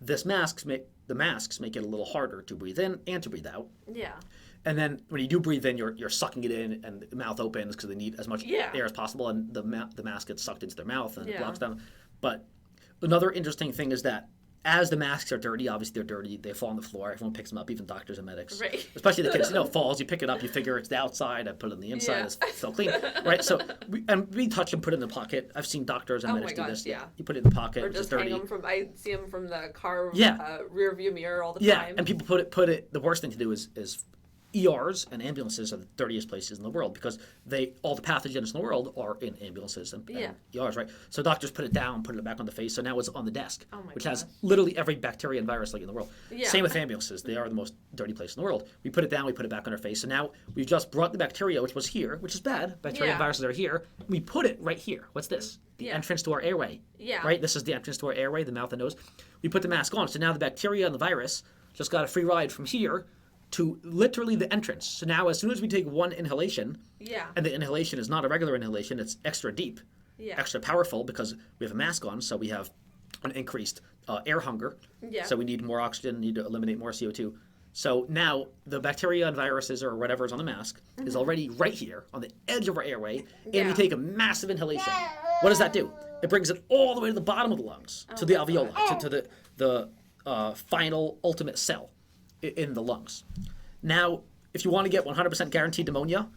The masks make it a little harder to breathe in and to breathe out. Yeah. And then when you do breathe in, you're sucking it in, and the mouth opens because they need as much air as possible, and the mask gets sucked into their mouth and it blocks them. But another interesting thing is that as the masks are dirty, obviously they're dirty, they fall on the floor, everyone picks them up, even doctors and medics. Right. Especially the kids, falls, you pick it up, you figure it's the outside, I put it on the inside, it's still clean. Right? So, we touch and put it in the pocket. I've seen doctors and medics do this. Yeah. You put it in the pocket, or which just is dirty. hang them I see them from the car rear view mirror all the time. Yeah, and people put it, the worst thing to do is ERs and ambulances are the dirtiest places in the world because all the pathogens in the world are in ambulances and ERs, right? So doctors put it down, put it back on the face, so now it's on the desk, which has literally every bacteria and virus like in the world. Yeah. Same with ambulances. They are the most dirty place in the world. We put it down, we put it back on our face, so now we've just brought the bacteria, which was here, which is bad. Bacteria and viruses are here. We put it right here. What's this? The entrance to our airway. Yeah. Right? This is the entrance to our airway, the mouth and nose. We put the mask on, so now the bacteria and the virus just got a free ride from here to literally the entrance. So now as soon as we take one inhalation, and the inhalation is not a regular inhalation, it's extra deep, extra powerful because we have a mask on, so we have an increased air hunger. So we need more oxygen, need to eliminate more CO2. So now the bacteria and viruses or whatever's on the mask is already right here on the edge of our airway, and we take a massive inhalation. What does that do? It brings it all the way to the bottom of the lungs, to the alveoli, to the final ultimate cell in the lungs. Now, if you want to get 100% guaranteed pneumonia,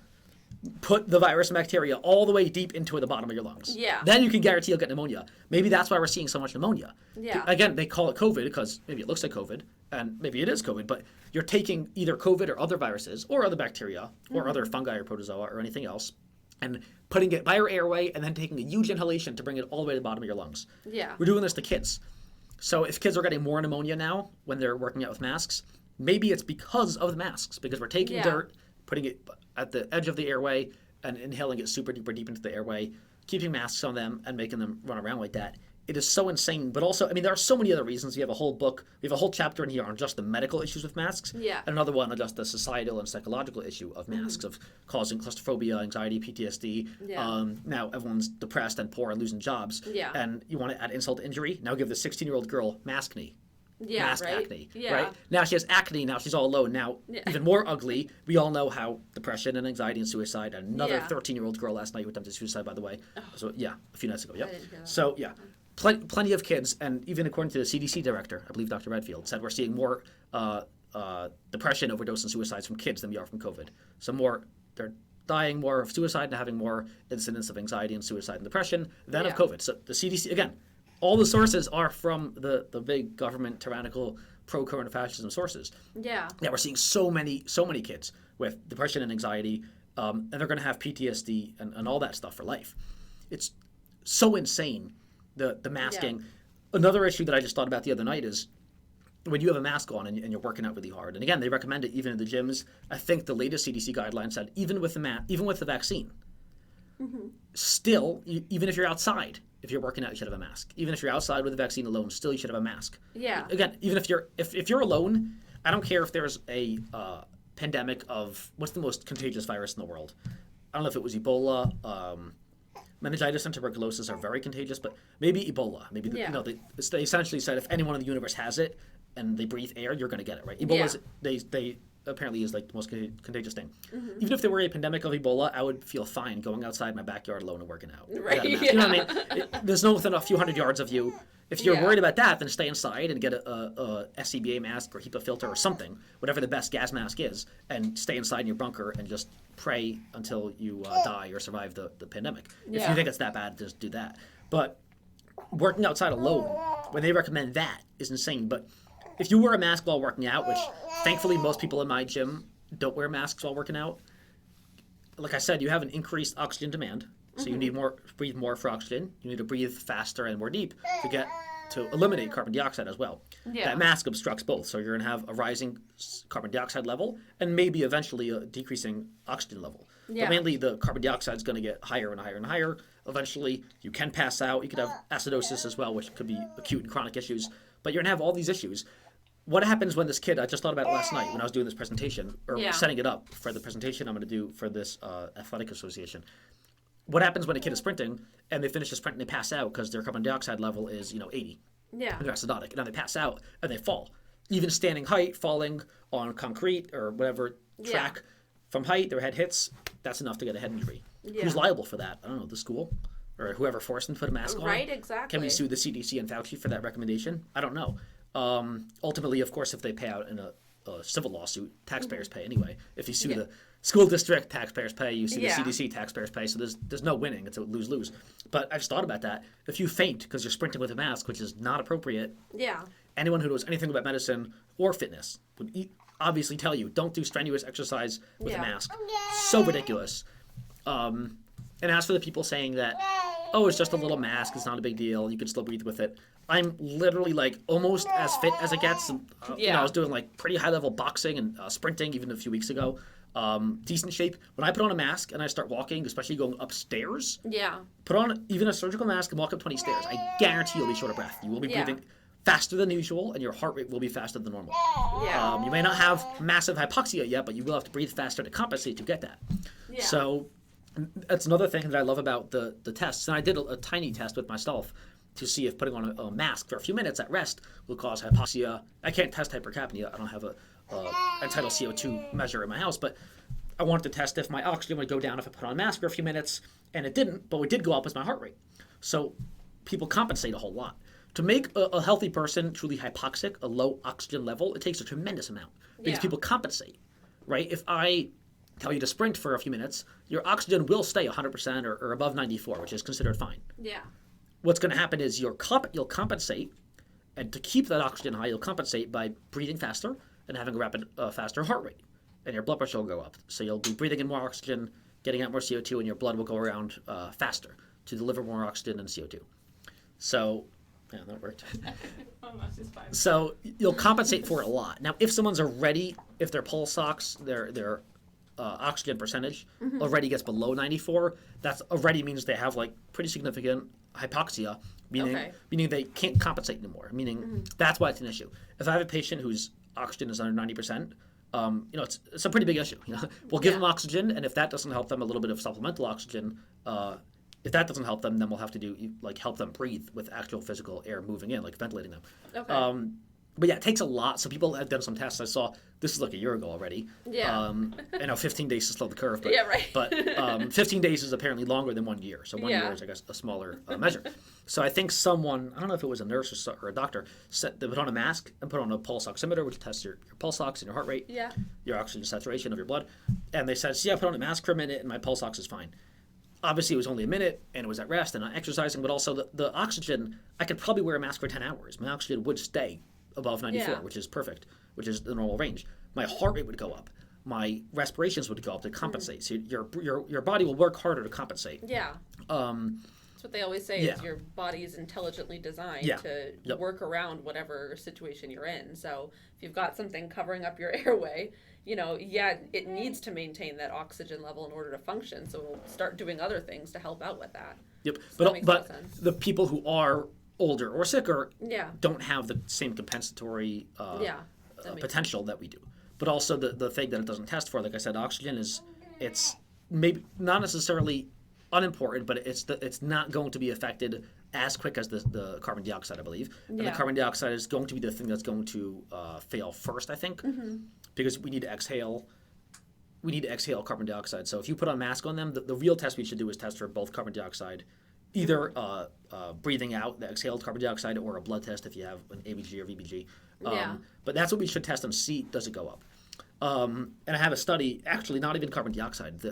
put the virus and bacteria all the way deep into the bottom of your lungs. Yeah. Then you can guarantee you'll get pneumonia. Maybe that's why we're seeing so much pneumonia. Yeah. Again, they call it COVID because maybe it looks like COVID, and maybe it is COVID, but you're taking either COVID or other viruses or other bacteria or other fungi or protozoa or anything else and putting it by your airway and then taking a huge inhalation to bring it all the way to the bottom of your lungs. Yeah. We're doing this to kids. So if kids are getting more pneumonia now when they're working out with masks, maybe it's because of the masks, because we're taking dirt, putting it at the edge of the airway and inhaling it super duper deep into the airway, keeping masks on them and making them run around like that. It is so insane. But also, I mean, there are so many other reasons. We have a whole book, we have a whole chapter in here on just the medical issues with masks. Yeah. And another one on just the societal and psychological issue of masks, of causing claustrophobia, anxiety, PTSD. Yeah. Now everyone's depressed and poor and losing jobs. Yeah. And you want to add insult to injury? Now give the 16-year-old girl maskne. Yeah, Mask right? acne, Yeah. right? Now she has acne, now she's all alone. Now, even more ugly, we all know how depression and anxiety and suicide, another 13-year-old girl last night who attempted suicide, by the way. So, a few nights ago, I didn't hear that. So, plenty of kids, and even according to the CDC director, I believe Dr. Redfield, said we're seeing more depression, overdose, and suicides from kids than we are from COVID. So they're dying more of suicide and having more incidents of anxiety and suicide and depression than of COVID. So the CDC, again, all the sources are from the big government tyrannical pro-corona fascism sources. Yeah. Yeah, we're seeing so many kids with depression and anxiety, and they're going to have PTSD and all that stuff for life. It's so insane, the masking. Yeah. Another issue that I just thought about the other night is when you have a mask on and you're working out really hard. And again, they recommend it even in the gyms. I think the latest CDC guidelines said even with the vaccine, still, even if you're outside, if you're working out, you should have a mask. Even if you're outside with the vaccine alone, still you should have a mask. Yeah. Again, even if you're alone, I don't care if there's a pandemic of what's the most contagious virus in the world. I don't know if it was Ebola. Meningitis and tuberculosis are very contagious, but maybe Ebola. Maybe they essentially said if anyone in the universe has it and they breathe air, you're going to get it, right? Ebola they apparently is like the most contagious thing. Even if there were a pandemic of Ebola, I would feel fine going outside my backyard alone and working out. Right. You know what I mean? There's no within a few hundred yards of you. If you're worried about that, then stay inside and get a SCBA mask or HEPA filter or something, whatever the best gas mask is, and stay inside in your bunker and just pray until you die or survive the pandemic. Yeah. If you think it's that bad, just do that. But working outside alone, when they recommend that, is insane. But if you wear a mask while working out, which thankfully most people in my gym don't wear masks while working out, like I said, you have an increased oxygen demand. So you need breathe more for oxygen. You need to breathe faster and more deep to eliminate carbon dioxide as well. Yeah. That mask obstructs both. So you're going to have a rising carbon dioxide level and maybe eventually a decreasing oxygen level. Yeah. But mainly the carbon dioxide is going to get higher and higher and higher. Eventually you can pass out. You could have acidosis as well, which could be acute and chronic issues. But you're going to have all these issues. What happens when this kid, I just thought about it last night when I was doing this presentation, or setting it up for the presentation I'm going to do for this athletic association. What happens when a kid is sprinting and they finish the sprint and they pass out because their carbon dioxide level is 80? Yeah. And they're acidotic. And now they pass out and they fall. Even standing height, falling on concrete or whatever track from height, their head hits, that's enough to get a head injury. Yeah. Who's liable for that? I don't know, the school or whoever forced them to put a mask on. Right, exactly. Can we sue the CDC and Fauci for that recommendation? I don't know. Ultimately, of course, if they pay out in a civil lawsuit, taxpayers pay anyway. If you sue the school district, taxpayers pay. You sue the CDC, taxpayers pay. So there's no winning. It's a lose-lose. But I just thought about that. If you faint because you're sprinting with a mask, which is not appropriate, anyone who knows anything about medicine or fitness would obviously tell you, don't do strenuous exercise with a Yeah. mask. So ridiculous. And as for the people saying that, oh, it's just a little mask, it's not a big deal, you can still breathe with it. I'm literally like almost as fit as it gets. I was doing like pretty high level boxing and sprinting even a few weeks ago. Decent shape. When I put on a mask and I start walking, especially going upstairs, Yeah. put on even a surgical mask and walk up 20 stairs. I guarantee you'll be short of breath. You will be breathing faster than usual, and your heart rate will be faster than normal. Yeah. You may not have massive hypoxia yet, but you will have to breathe faster to compensate to get that. Yeah. So that's another thing that I love about the tests. And I did a tiny test with myself to see if putting on a mask for a few minutes at rest will cause hypoxia. I can't test hypercapnia. I don't have a entitled CO2 measure in my house, but I wanted to test if my oxygen would go down if I put on a mask for a few minutes, and it didn't, but what did go up was my heart rate. So people compensate a whole lot. To make a healthy person truly hypoxic, a low oxygen level, it takes a tremendous amount because people compensate, right? If I tell you to sprint for a few minutes, your oxygen will stay 100% or above 94, which is considered fine. Yeah. What's going to happen is you'll compensate, and to keep that oxygen high, you'll compensate by breathing faster and having a rapid, faster heart rate, and your blood pressure will go up. So you'll be breathing in more oxygen, getting out more CO2, and your blood will go around faster to deliver more oxygen and CO2. So, yeah, that worked. Almost is fine. So you'll compensate for it a lot. Now, if someone's already, if their pulse ox, their oxygen percentage already gets below 94, that already means they have like pretty significant hypoxia, meaning they can't compensate anymore. Meaning that's why it's an issue. If I have a patient whose oxygen is under 90%, it's a pretty big issue. We'll give them oxygen, and if that doesn't help them, a little bit of supplemental oxygen. If that doesn't help them, then we'll have to do help them breathe with actual physical air moving in, like ventilating them. Okay. But yeah, it takes a lot. So people have done some tests. I saw this is like a year ago already. Yeah. I know 15 days to slow the curve, but Yeah, right. but 15 days is apparently longer than 1 year. So 1 year is, I guess, a smaller measure. So I think someone, I don't know if it was a nurse or a doctor, they put on a mask and put on a pulse oximeter, which tests your pulse ox and your heart rate, your oxygen saturation of your blood. And they said, see, I put on a mask for a minute and my pulse ox is fine. Obviously, it was only a minute, and it was at rest and not exercising, but also the oxygen, I could probably wear a mask for 10 hours. My oxygen would stay above 94, which is perfect, which is the normal range. My heart rate would go up. My respirations would go up to compensate. So your body will work harder to compensate. Yeah. That's what they always say is your body is intelligently designed to work around whatever situation you're in. So if you've got something covering up your airway, it needs to maintain that oxygen level in order to function. So it'll start doing other things to help out with that. Yep. So but the people who are older or sicker don't have the same compensatory potential that we do. But also the thing that it doesn't test for, like I said, oxygen it's maybe not necessarily unimportant, but it's not going to be affected as quick as the carbon dioxide, I believe. And the carbon dioxide is going to be the thing that's going to fail first, I think, because we need to exhale. We need to exhale carbon dioxide. So if you put a mask on them, the real test we should do is test for both carbon dioxide, either breathing out the exhaled carbon dioxide or a blood test if you have an ABG or VBG. But that's what we should test and see, does it go up? And I have a study, actually not even carbon dioxide,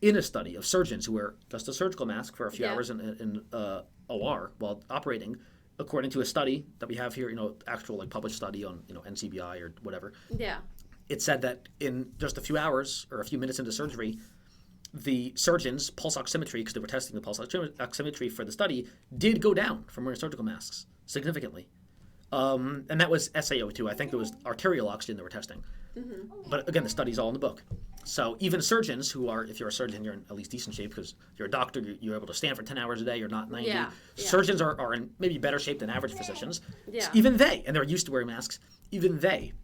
in a study of surgeons who wear just a surgical mask for a few hours in OR while operating, according to a study that we have here, actual published study on NCBI or whatever. Yeah. It said that in just a few hours or a few minutes into surgery, the surgeon's pulse oximetry, because they were testing the pulse oximetry for the study, did go down from wearing surgical masks significantly. And that was SaO2. I think it was arterial oxygen they were testing. But again, the study's all in the book. So even surgeons who are, if you're a surgeon, you're in at least decent shape because you're a doctor, you're able to stand for 10 hours a day, you're not 90. Surgeons are in maybe better shape than average physicians. So even they, and they're used to wearing masks, even they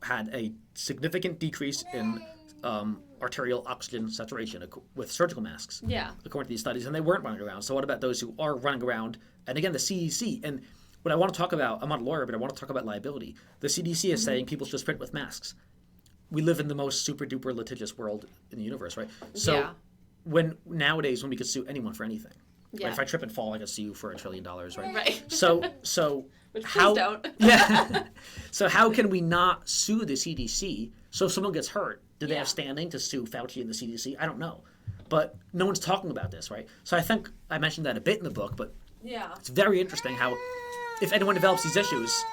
had a significant decrease in arterial oxygen saturation with surgical masks, according to these studies, and they weren't running around. So what about those who are running around? And again, the CDC, and what I want to talk about, I'm not a lawyer, but I want to talk about liability. The CDC is saying people should sprint with masks. We live in the most super duper litigious world in the universe, right? So nowadays when we could sue anyone for anything, right? If I trip and fall, I could sue you for $1 trillion, right? Right. So Which how? please don't. So how can we not sue the CDC? So if someone gets hurt, do they have standing to sue Fauci and the CDC? I don't know, but no one's talking about this, right? So I think I mentioned that a bit in the book, but it's very interesting how if anyone develops these issues,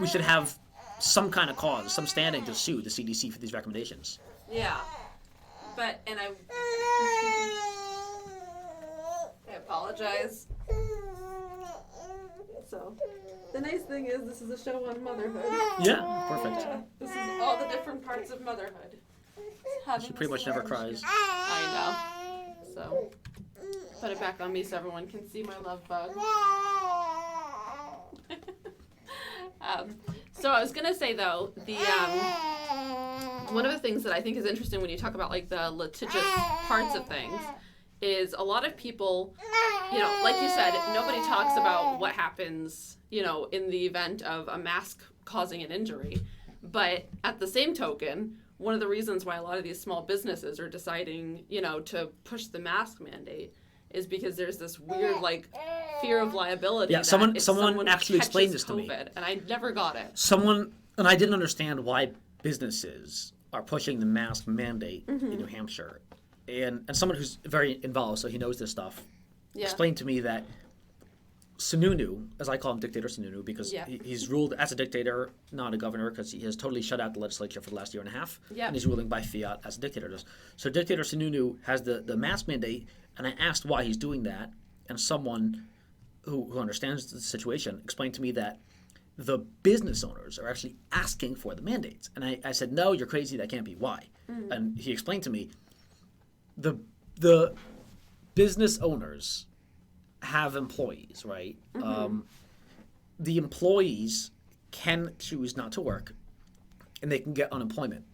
we should have some kind of cause, some standing to sue the CDC for these recommendations. Yeah. But, and I apologize. So, the nice thing is this is a show on motherhood. Yeah, perfect. This is all the different parts of motherhood. She pretty much never cries. I know. So, put it back on me so everyone can see my love bug. So I was gonna say though, the one of the things that I think is interesting when you talk about like the litigious parts of things is a lot of people, you know, like you said, nobody talks about what happens, you know, in the event of a mask causing an injury. But at the same token, one of the reasons why a lot of these small businesses are deciding, you know, to push the mask mandate is because there's this weird like fear of liability. Yeah, that someone if actually explained this catches to me. COVID, and I never got it. And I didn't understand why businesses are pushing the mask mandate in New Hampshire. And someone who's very involved, so he knows this stuff, explained to me that Sununu, as I call him, Dictator Sununu, because he's ruled as a dictator, not a governor, because he has totally shut out the legislature for the last year and a half, and he's ruling by fiat as a dictator does. So Dictator Sununu has the mask mandate, and I asked why he's doing that, and someone who understands the situation explained to me that the business owners are actually asking for the mandates. And I said, no, you're crazy, that can't be. Why? And he explained to me, the business owners have employees, right? The employees can choose not to work, and they can get unemployment.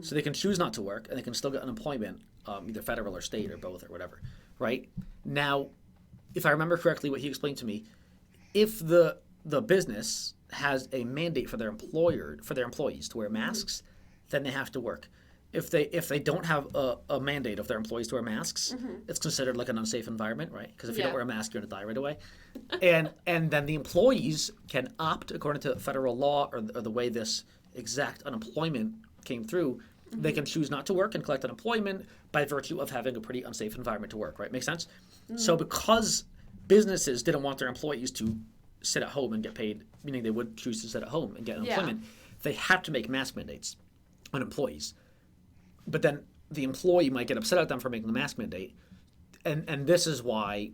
So they can choose not to work, and they can still get unemployment, either federal or state or both or whatever, right? Now, if I remember correctly, what he explained to me, if the business has a mandate for their employees to wear masks, then they have to work. If they don't have a mandate of their employees to wear masks, it's considered like an unsafe environment, right? Because if you don't wear a mask, you're going to die right away. And then the employees can opt, according to federal law or the way this exact unemployment came through, they can choose not to work and collect unemployment by virtue of having a pretty unsafe environment to work, right? Make sense? So because businesses didn't want their employees to sit at home and get paid, meaning they would choose to sit at home and get unemployment, they had to make mask mandates on employees. But then the employee might get upset at them for making the mask mandate. And this is why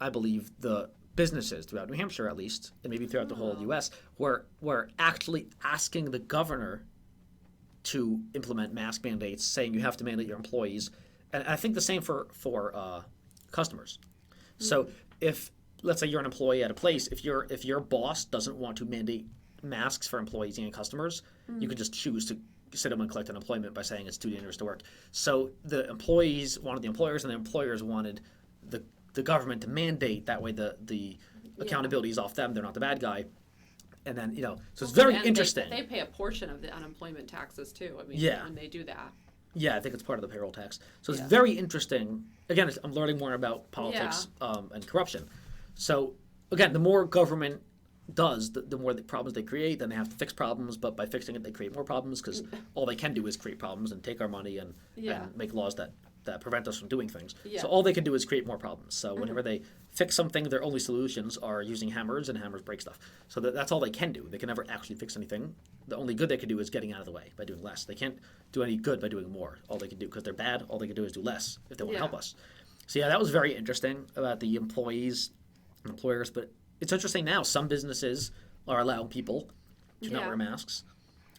I believe the businesses throughout New Hampshire, at least, and maybe throughout the whole U.S., were actually asking the governor to implement mask mandates, saying you have to mandate your employees. And I think the same for customers. So if, let's say you're an employee at a place, if your boss doesn't want to mandate masks for employees and customers, you can just choose to sit them and collect unemployment by saying it's too dangerous to work. So the employees wanted the employers, and the employers wanted the government to mandate. That way the accountability is off them. They're not the bad guy. And then, so it's very interesting. They pay a portion of the unemployment taxes too. I mean, when they do that. Yeah, I think it's part of the payroll tax. So it's very interesting. Again, I'm learning more about politics and corruption. So again, the more government does, the more the problems they create, then they have to fix problems, but by fixing it they create more problems because all they can do is create problems and take our money and make laws that prevent us from doing things. So all they can do is create more problems. So whenever they fix something, their only solutions are using hammers, and hammers break stuff. So that's all they can do. They can never actually fix anything. The only good they can do is getting out of the way by doing less. They can't do any good by doing more. All they can do, because they're bad, all they can do is do less if they want to help us. So that was very interesting about the employees and employers, but it's interesting now. Some businesses are allowing people to not wear masks.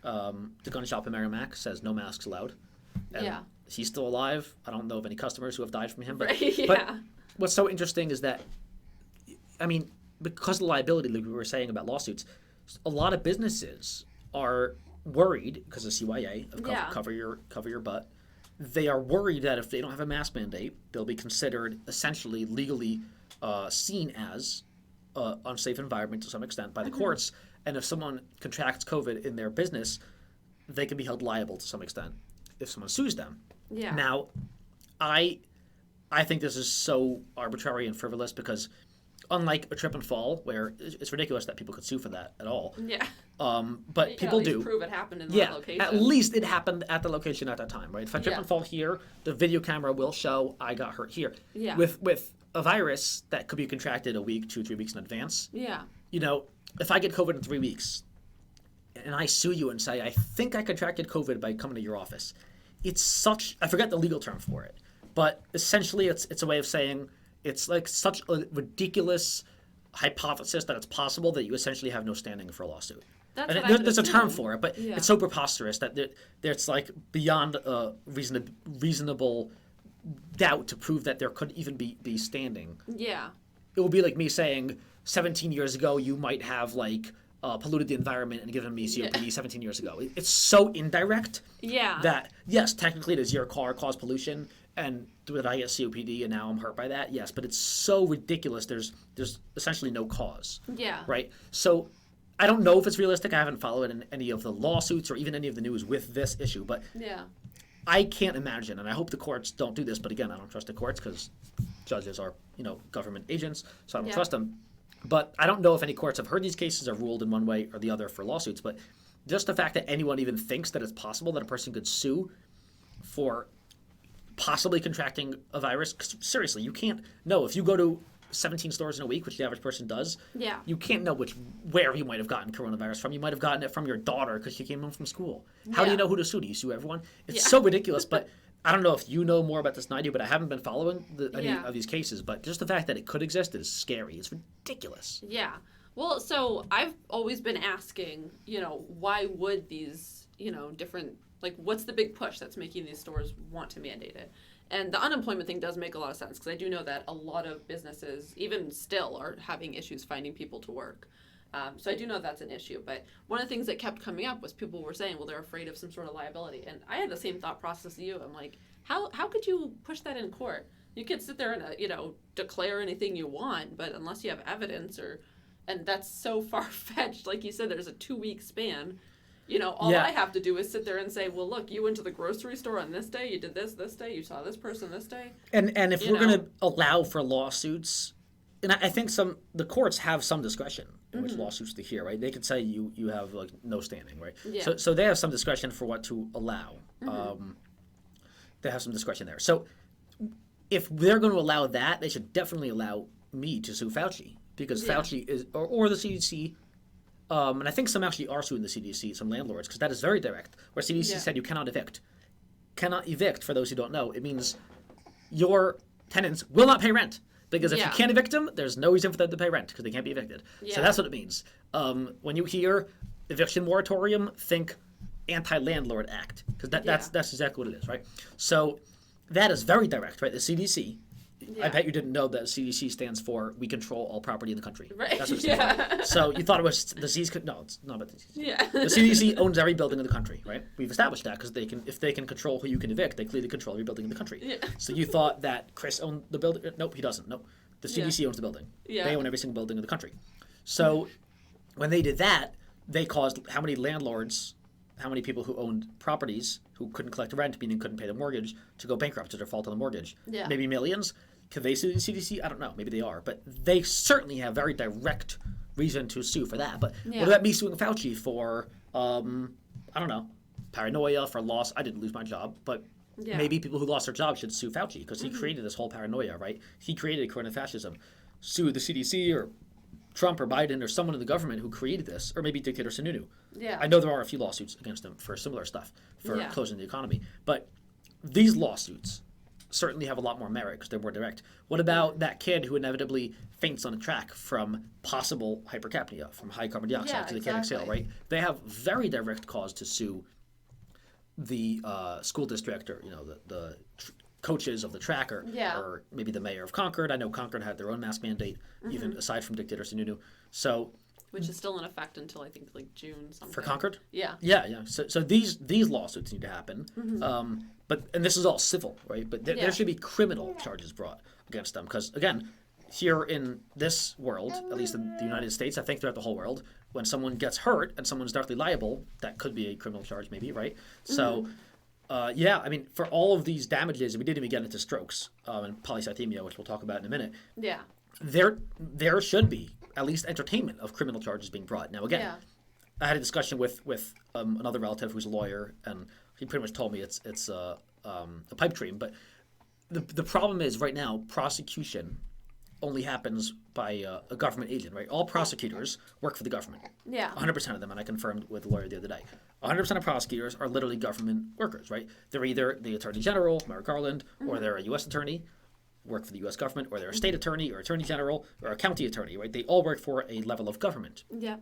The gun shop in Merrimack says no masks allowed. And he's still alive. I don't know of any customers who have died from him. But, but what's so interesting is that, I mean, because of the liability, like we were saying about lawsuits, a lot of businesses are worried because of CYA, of cover your butt. They are worried that if they don't have a mask mandate, they'll be considered essentially legally seen as unsafe environment to some extent by the courts, and if someone contracts COVID in their business, they can be held liable to some extent if someone sues them. Now, I think this is so arbitrary and frivolous because unlike a trip and fall, where it's ridiculous that people could sue for that at all. But people do. Prove it happened in that location. At least it happened at the location at that time, right? If I trip and fall here, the video camera will show I got hurt here. With a virus that could be contracted a week, 2-3 weeks in advance. If I get COVID in 3 weeks, and I sue you and say, I think I contracted COVID by coming to your office, it's such, I forget the legal term for it, but essentially it's a way of saying it's like such a ridiculous hypothesis that it's possible that you essentially have no standing for a lawsuit. That's And what I would there's a term assume. for it, but Yeah. it's so preposterous that there's like beyond reasonable doubt to prove that there could even be standing. Yeah. It would be like me saying 17 years ago you might have like polluted the environment and given me COPD 17 years ago. It's so indirect Yeah. that, yes, technically does your car cause pollution and did I get COPD and now I'm hurt by that? Yes, but it's so ridiculous. There's essentially no cause, Yeah. right? So I don't know if it's realistic. I haven't followed in any of the lawsuits or even any of the news with this issue, but Yeah. I can't imagine, and I hope the courts don't do this, but again, I don't trust the courts because judges are, government agents, so I don't trust them. But I don't know if any courts have heard these cases or ruled in one way or the other for lawsuits, but just the fact that anyone even thinks that it's possible that a person could sue for possibly contracting a virus, 'cause seriously, you can't know. If you go to 17 stores in a week, which the average person does, Yeah. you can't know where you might have gotten coronavirus from. You might have gotten it from your daughter because she came home from school. How do you know who to sue? Do you sue everyone? It's so ridiculous, but I don't know if you know more about this than I do, but I haven't been following any of these cases. But just the fact that it could exist is scary. It's ridiculous. Yeah. Well, so I've always been asking, why would these, different, like, what's the big push that's making these stores want to mandate it? And the unemployment thing does make a lot of sense because I do know that a lot of businesses, even still, are having issues finding people to work. So I do know that's an issue. But one of the things that kept coming up was people were saying, well, they're afraid of some sort of liability. And I had the same thought process as you. I'm like, how could you push that in court? You could sit there and, declare anything you want, but unless you have evidence and that's so far-fetched. Like you said, there's a 2-week span. All I have to do is sit there and say, well, look, you went to the grocery store on this day, you did this day, you saw this person this day. And if we're going to allow for lawsuits, and I think the courts have some discretion in which lawsuits to hear, right? They could say you have like no standing, right? Yeah. So they have some discretion for what to allow. They have some discretion there. So if they're going to allow that, they should definitely allow me to sue Fauci because Fauci is or the CDC. And I think some actually are suing the CDC, some landlords, because that is very direct. Where CDC said you cannot evict. Cannot evict, for those who don't know, it means your tenants will not pay rent. Because if you can't evict them, there's no reason for them to pay rent because they can't be evicted. Yeah. So that's what it means. When you hear eviction moratorium, think Anti-Landlord Act because that's exactly what it is, right? So that is very direct, right? The CDC. Yeah. I bet you didn't know that CDC stands for We Control All Property in the Country. Right. That's what it stands for. So you thought it was the disease. No, it's not about the disease. Yeah. The CDC owns every building in the country, right? We've established that because if they can control who you can evict, they clearly control every building in the country. Yeah. So you thought that Chris owned the building? Nope, he doesn't. Nope. The CDC owns the building. Yeah. They own every single building in the country. So when they did that, they caused how many people who owned properties who couldn't collect rent, meaning couldn't pay the mortgage, to go bankrupt to default on the mortgage? Yeah. Maybe millions. Could they sue the CDC? I don't know. Maybe they are. But they certainly have very direct reason to sue for that. But what about me suing Fauci for, I don't know, paranoia, for loss? I didn't lose my job. But maybe people who lost their job should sue Fauci because he created this whole paranoia, right? He created coronafascism. Sue the CDC or Trump or Biden or someone in the government who created this, or maybe Dictator Sununu. Yeah. I know there are a few lawsuits against him for similar stuff, for closing the economy. But these lawsuits certainly have a lot more merit because they're more direct. What about that kid who inevitably faints on a track from possible hypercapnia, from high carbon dioxide because they can't exhale, right? They have very direct cause to sue the school district or the coaches of the track or maybe the mayor of Concord. I know Concord had their own mask mandate, even aside from Dictator Sununu. So, which is still in effect until I think like June something. For Concord? Yeah. Yeah. So these lawsuits need to happen. And this is all civil, right? But there should be criminal charges brought against them because, again, here in this world, at least in the United States, I think throughout the whole world, when someone gets hurt and someone's directly liable, that could be a criminal charge maybe, right? So, I mean, for all of these damages, we didn't even get into strokes and polycythemia, which we'll talk about in a minute. Yeah. There should be at least entertainment of criminal charges being brought. Now, again, I had a discussion with another relative who's a lawyer, and he pretty much told me it's a pipe dream. But the problem is right now, prosecution only happens by a government agent, right? All prosecutors work for the government. Yeah. 100% of them, and I confirmed with a lawyer the other day. 100% of prosecutors are literally government workers, right? They're either the Attorney General, Merrick Garland, or they're a U.S. attorney, work for the U.S. government, or they're a state attorney, or attorney general, or a county attorney, right? They all work for a level of government. Yeah.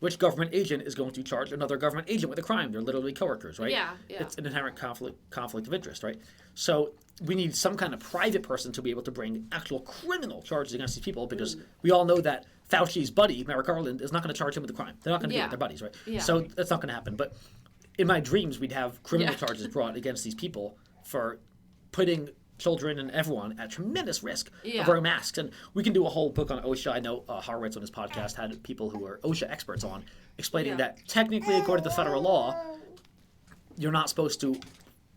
Which government agent is going to charge another government agent with a crime? They're literally coworkers, right? Yeah. It's an inherent conflict of interest, right? So we need some kind of private person to be able to bring actual criminal charges against these people, because we all know that Fauci's buddy, Merrick Garland, is not going to charge him with a crime. They're not going to do it with their buddies, right? Yeah. So that's not going to happen. But in my dreams, we'd have criminal charges brought against these people for putting children and everyone at tremendous risk of wearing masks. And we can do a whole book on OSHA. I know Horowitz on his podcast had people who are OSHA experts on, explaining that technically, according to federal law, you're not supposed to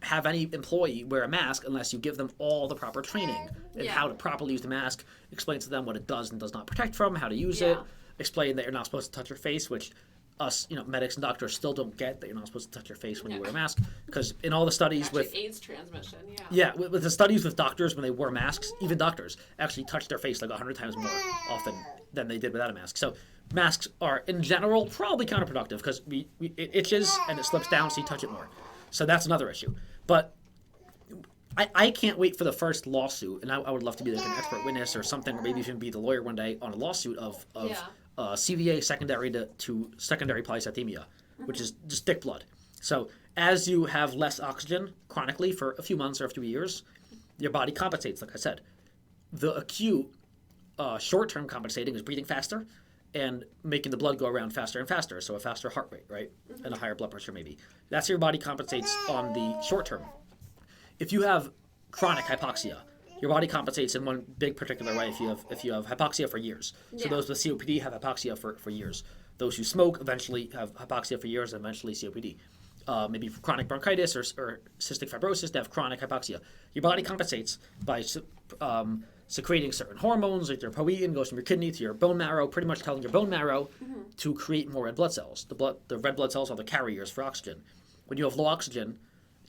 have any employee wear a mask unless you give them all the proper training in how to properly use the mask, explain to them what it does and does not protect from, how to use it, explain that you're not supposed to touch your face, which us, medics and doctors still don't get, that you're not supposed to touch your face when you wear a mask. Because in all the studies with AIDS transmission, with the studies with doctors, when they wear masks, even doctors actually touch their face like 100 times more often than they did without a mask. So masks are, in general, probably counterproductive, because it itches and it slips down, so you touch it more. So that's another issue. But I can't wait for the first lawsuit, and I would love to be like an expert witness or something, or maybe even be the lawyer one day on a lawsuit of CVA secondary to secondary polycythemia, which is just thick blood. So as you have less oxygen chronically for a few months or a few years, your body compensates, like I said. The acute short-term compensating is breathing faster and making the blood go around faster and faster, so a faster heart rate, right? And a higher blood pressure maybe. That's how your body compensates on the short term. If you have chronic hypoxia, your body compensates in one big particular way if you have hypoxia for years. So those with COPD have hypoxia for years. Those who smoke eventually have hypoxia for years and eventually COPD. Maybe for chronic bronchitis or cystic fibrosis, they have chronic hypoxia. Your body compensates by secreting certain hormones, like your poietin goes from your kidney to your bone marrow, pretty much telling your bone marrow to create more red blood cells. The red blood cells are the carriers for oxygen. When you have low oxygen,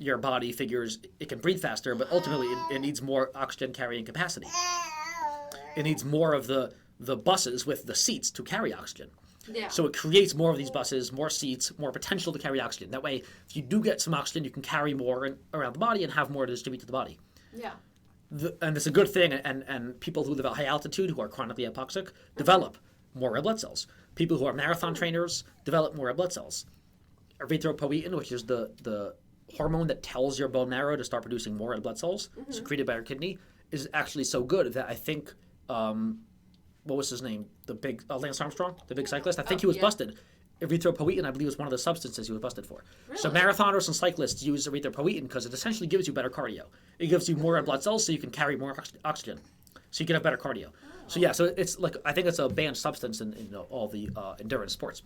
your body figures it can breathe faster, but ultimately it needs more oxygen carrying capacity. It needs more of the buses with the seats to carry oxygen. So it creates more of these buses, more seats, more potential to carry oxygen. That way, if you do get some oxygen, you can carry more around the body and have more to distribute to the body. And it's a good thing, and people who live at high altitude who are chronically hypoxic develop more red blood cells. People who are marathon trainers develop more red blood cells. Erythropoietin, which is the hormone that tells your bone marrow to start producing more red blood cells, secreted by your kidney, is actually so good that I think, what was his name? The big, Lance Armstrong, the big cyclist, I think he was busted. Erythropoietin, I believe, was one of the substances he was busted for. Really? So marathoners and cyclists use erythropoietin because it essentially gives you better cardio. It gives you more red blood cells so you can carry more oxygen. So you can have better cardio. So it's like, I think it's a banned substance in all the endurance sports.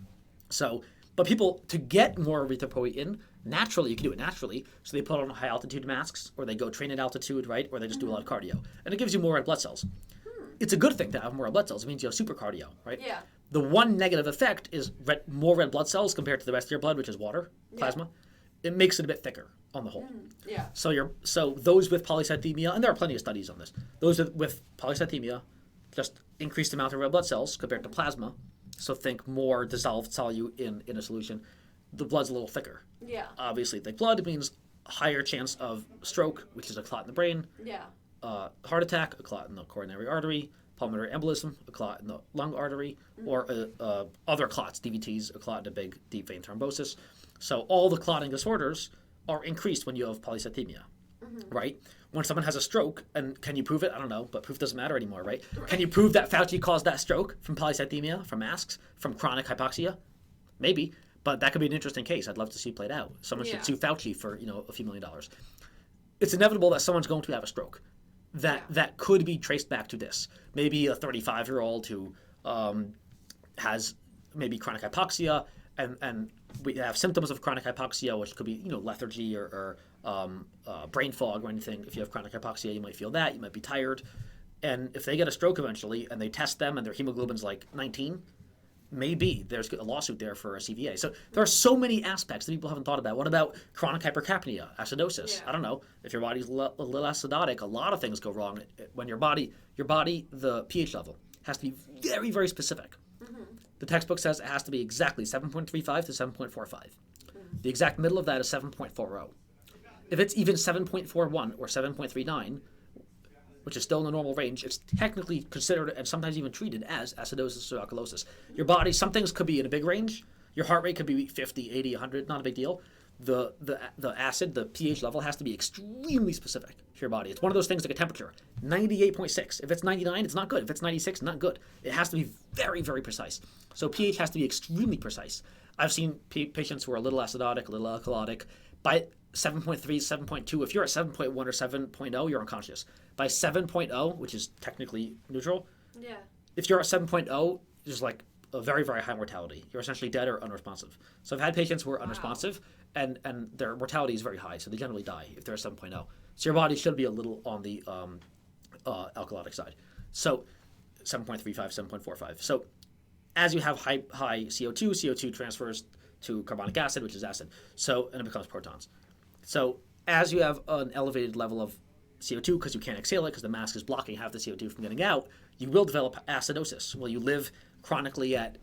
So, but people, to get more erythropoietin, naturally, you can do it naturally. So they put on high altitude masks, or they go train at altitude, right? Or they just do a lot of cardio. And it gives you more red blood cells. It's a good thing to have more red blood cells. It means you have super cardio, right? The one negative effect is more red blood cells compared to the rest of your blood, which is water, plasma. It makes it a bit thicker on the whole. So those with polycythemia, and there are plenty of studies on this, those with polycythemia, just increased amount of red blood cells compared to plasma. So think more dissolved solute in a solution. The blood's a little thicker. Obviously, thick blood means higher chance of stroke, which is a clot in the brain. Heart attack, a clot in the coronary artery. Pulmonary embolism, a clot in the lung artery, or other clots, DVTs, a clot in a big deep vein thrombosis. So all the clotting disorders are increased when you have polycythemia, right? When someone has a stroke, and can you prove it? I don't know, but proof doesn't matter anymore, right? Can you prove that Fauci caused that stroke from polycythemia, from masks, from chronic hypoxia? Maybe, but that could be an interesting case. I'd love to see played out. Someone should sue Fauci for a few $1 million. It's inevitable that someone's going to have a stroke. That could be traced back to this. Maybe a 35-year-old who has maybe chronic hypoxia, and we have symptoms of chronic hypoxia, which could be lethargy or brain fog or anything. If you have chronic hypoxia, you might feel that. You might be tired. And if they get a stroke eventually and they test them and their hemoglobin's like 19, maybe there's a lawsuit there for a CVA. So there are so many aspects that people haven't thought about. What about chronic hypercapnia, acidosis? Yeah. I don't know. If your body's a little acidotic, a lot of things go wrong. When your body, the pH level has to be very, very specific. The textbook says it has to be exactly 7.35 to 7.45. The exact middle of that is 7.40. If it's even 7.41 or 7.39, which is still in the normal range, it's technically considered and sometimes even treated as acidosis or alkalosis. Your body, some things could be in a big range. Your heart rate could be 50, 80, 100, not a big deal. The acid, the pH level has to be extremely specific to your body. It's one of those things like a temperature. 98.6. If it's 99, it's not good. If it's 96, not good. It has to be very, very precise. So pH has to be extremely precise. I've seen patients who are a little acidotic, a little alkalotic. By 7.3, 7.2, if you're at 7.1 or 7.0, you're unconscious. By 7.0, which is technically neutral, Yeah. if you're at 7.0, there's like a very, very high mortality. You're essentially dead or unresponsive. So I've had patients who are unresponsive, and their mortality is very high, so they generally die if they're at 7.0. So your body should be a little on the alkalotic side. So 7.35, 7.45. So as you have high CO2 transfers to carbonic acid, which is acid. So, and it becomes protons. So as you have an elevated level of CO2 because you can't exhale it because the mask is blocking half the CO2 from getting out, you will develop acidosis. Will you live chronically at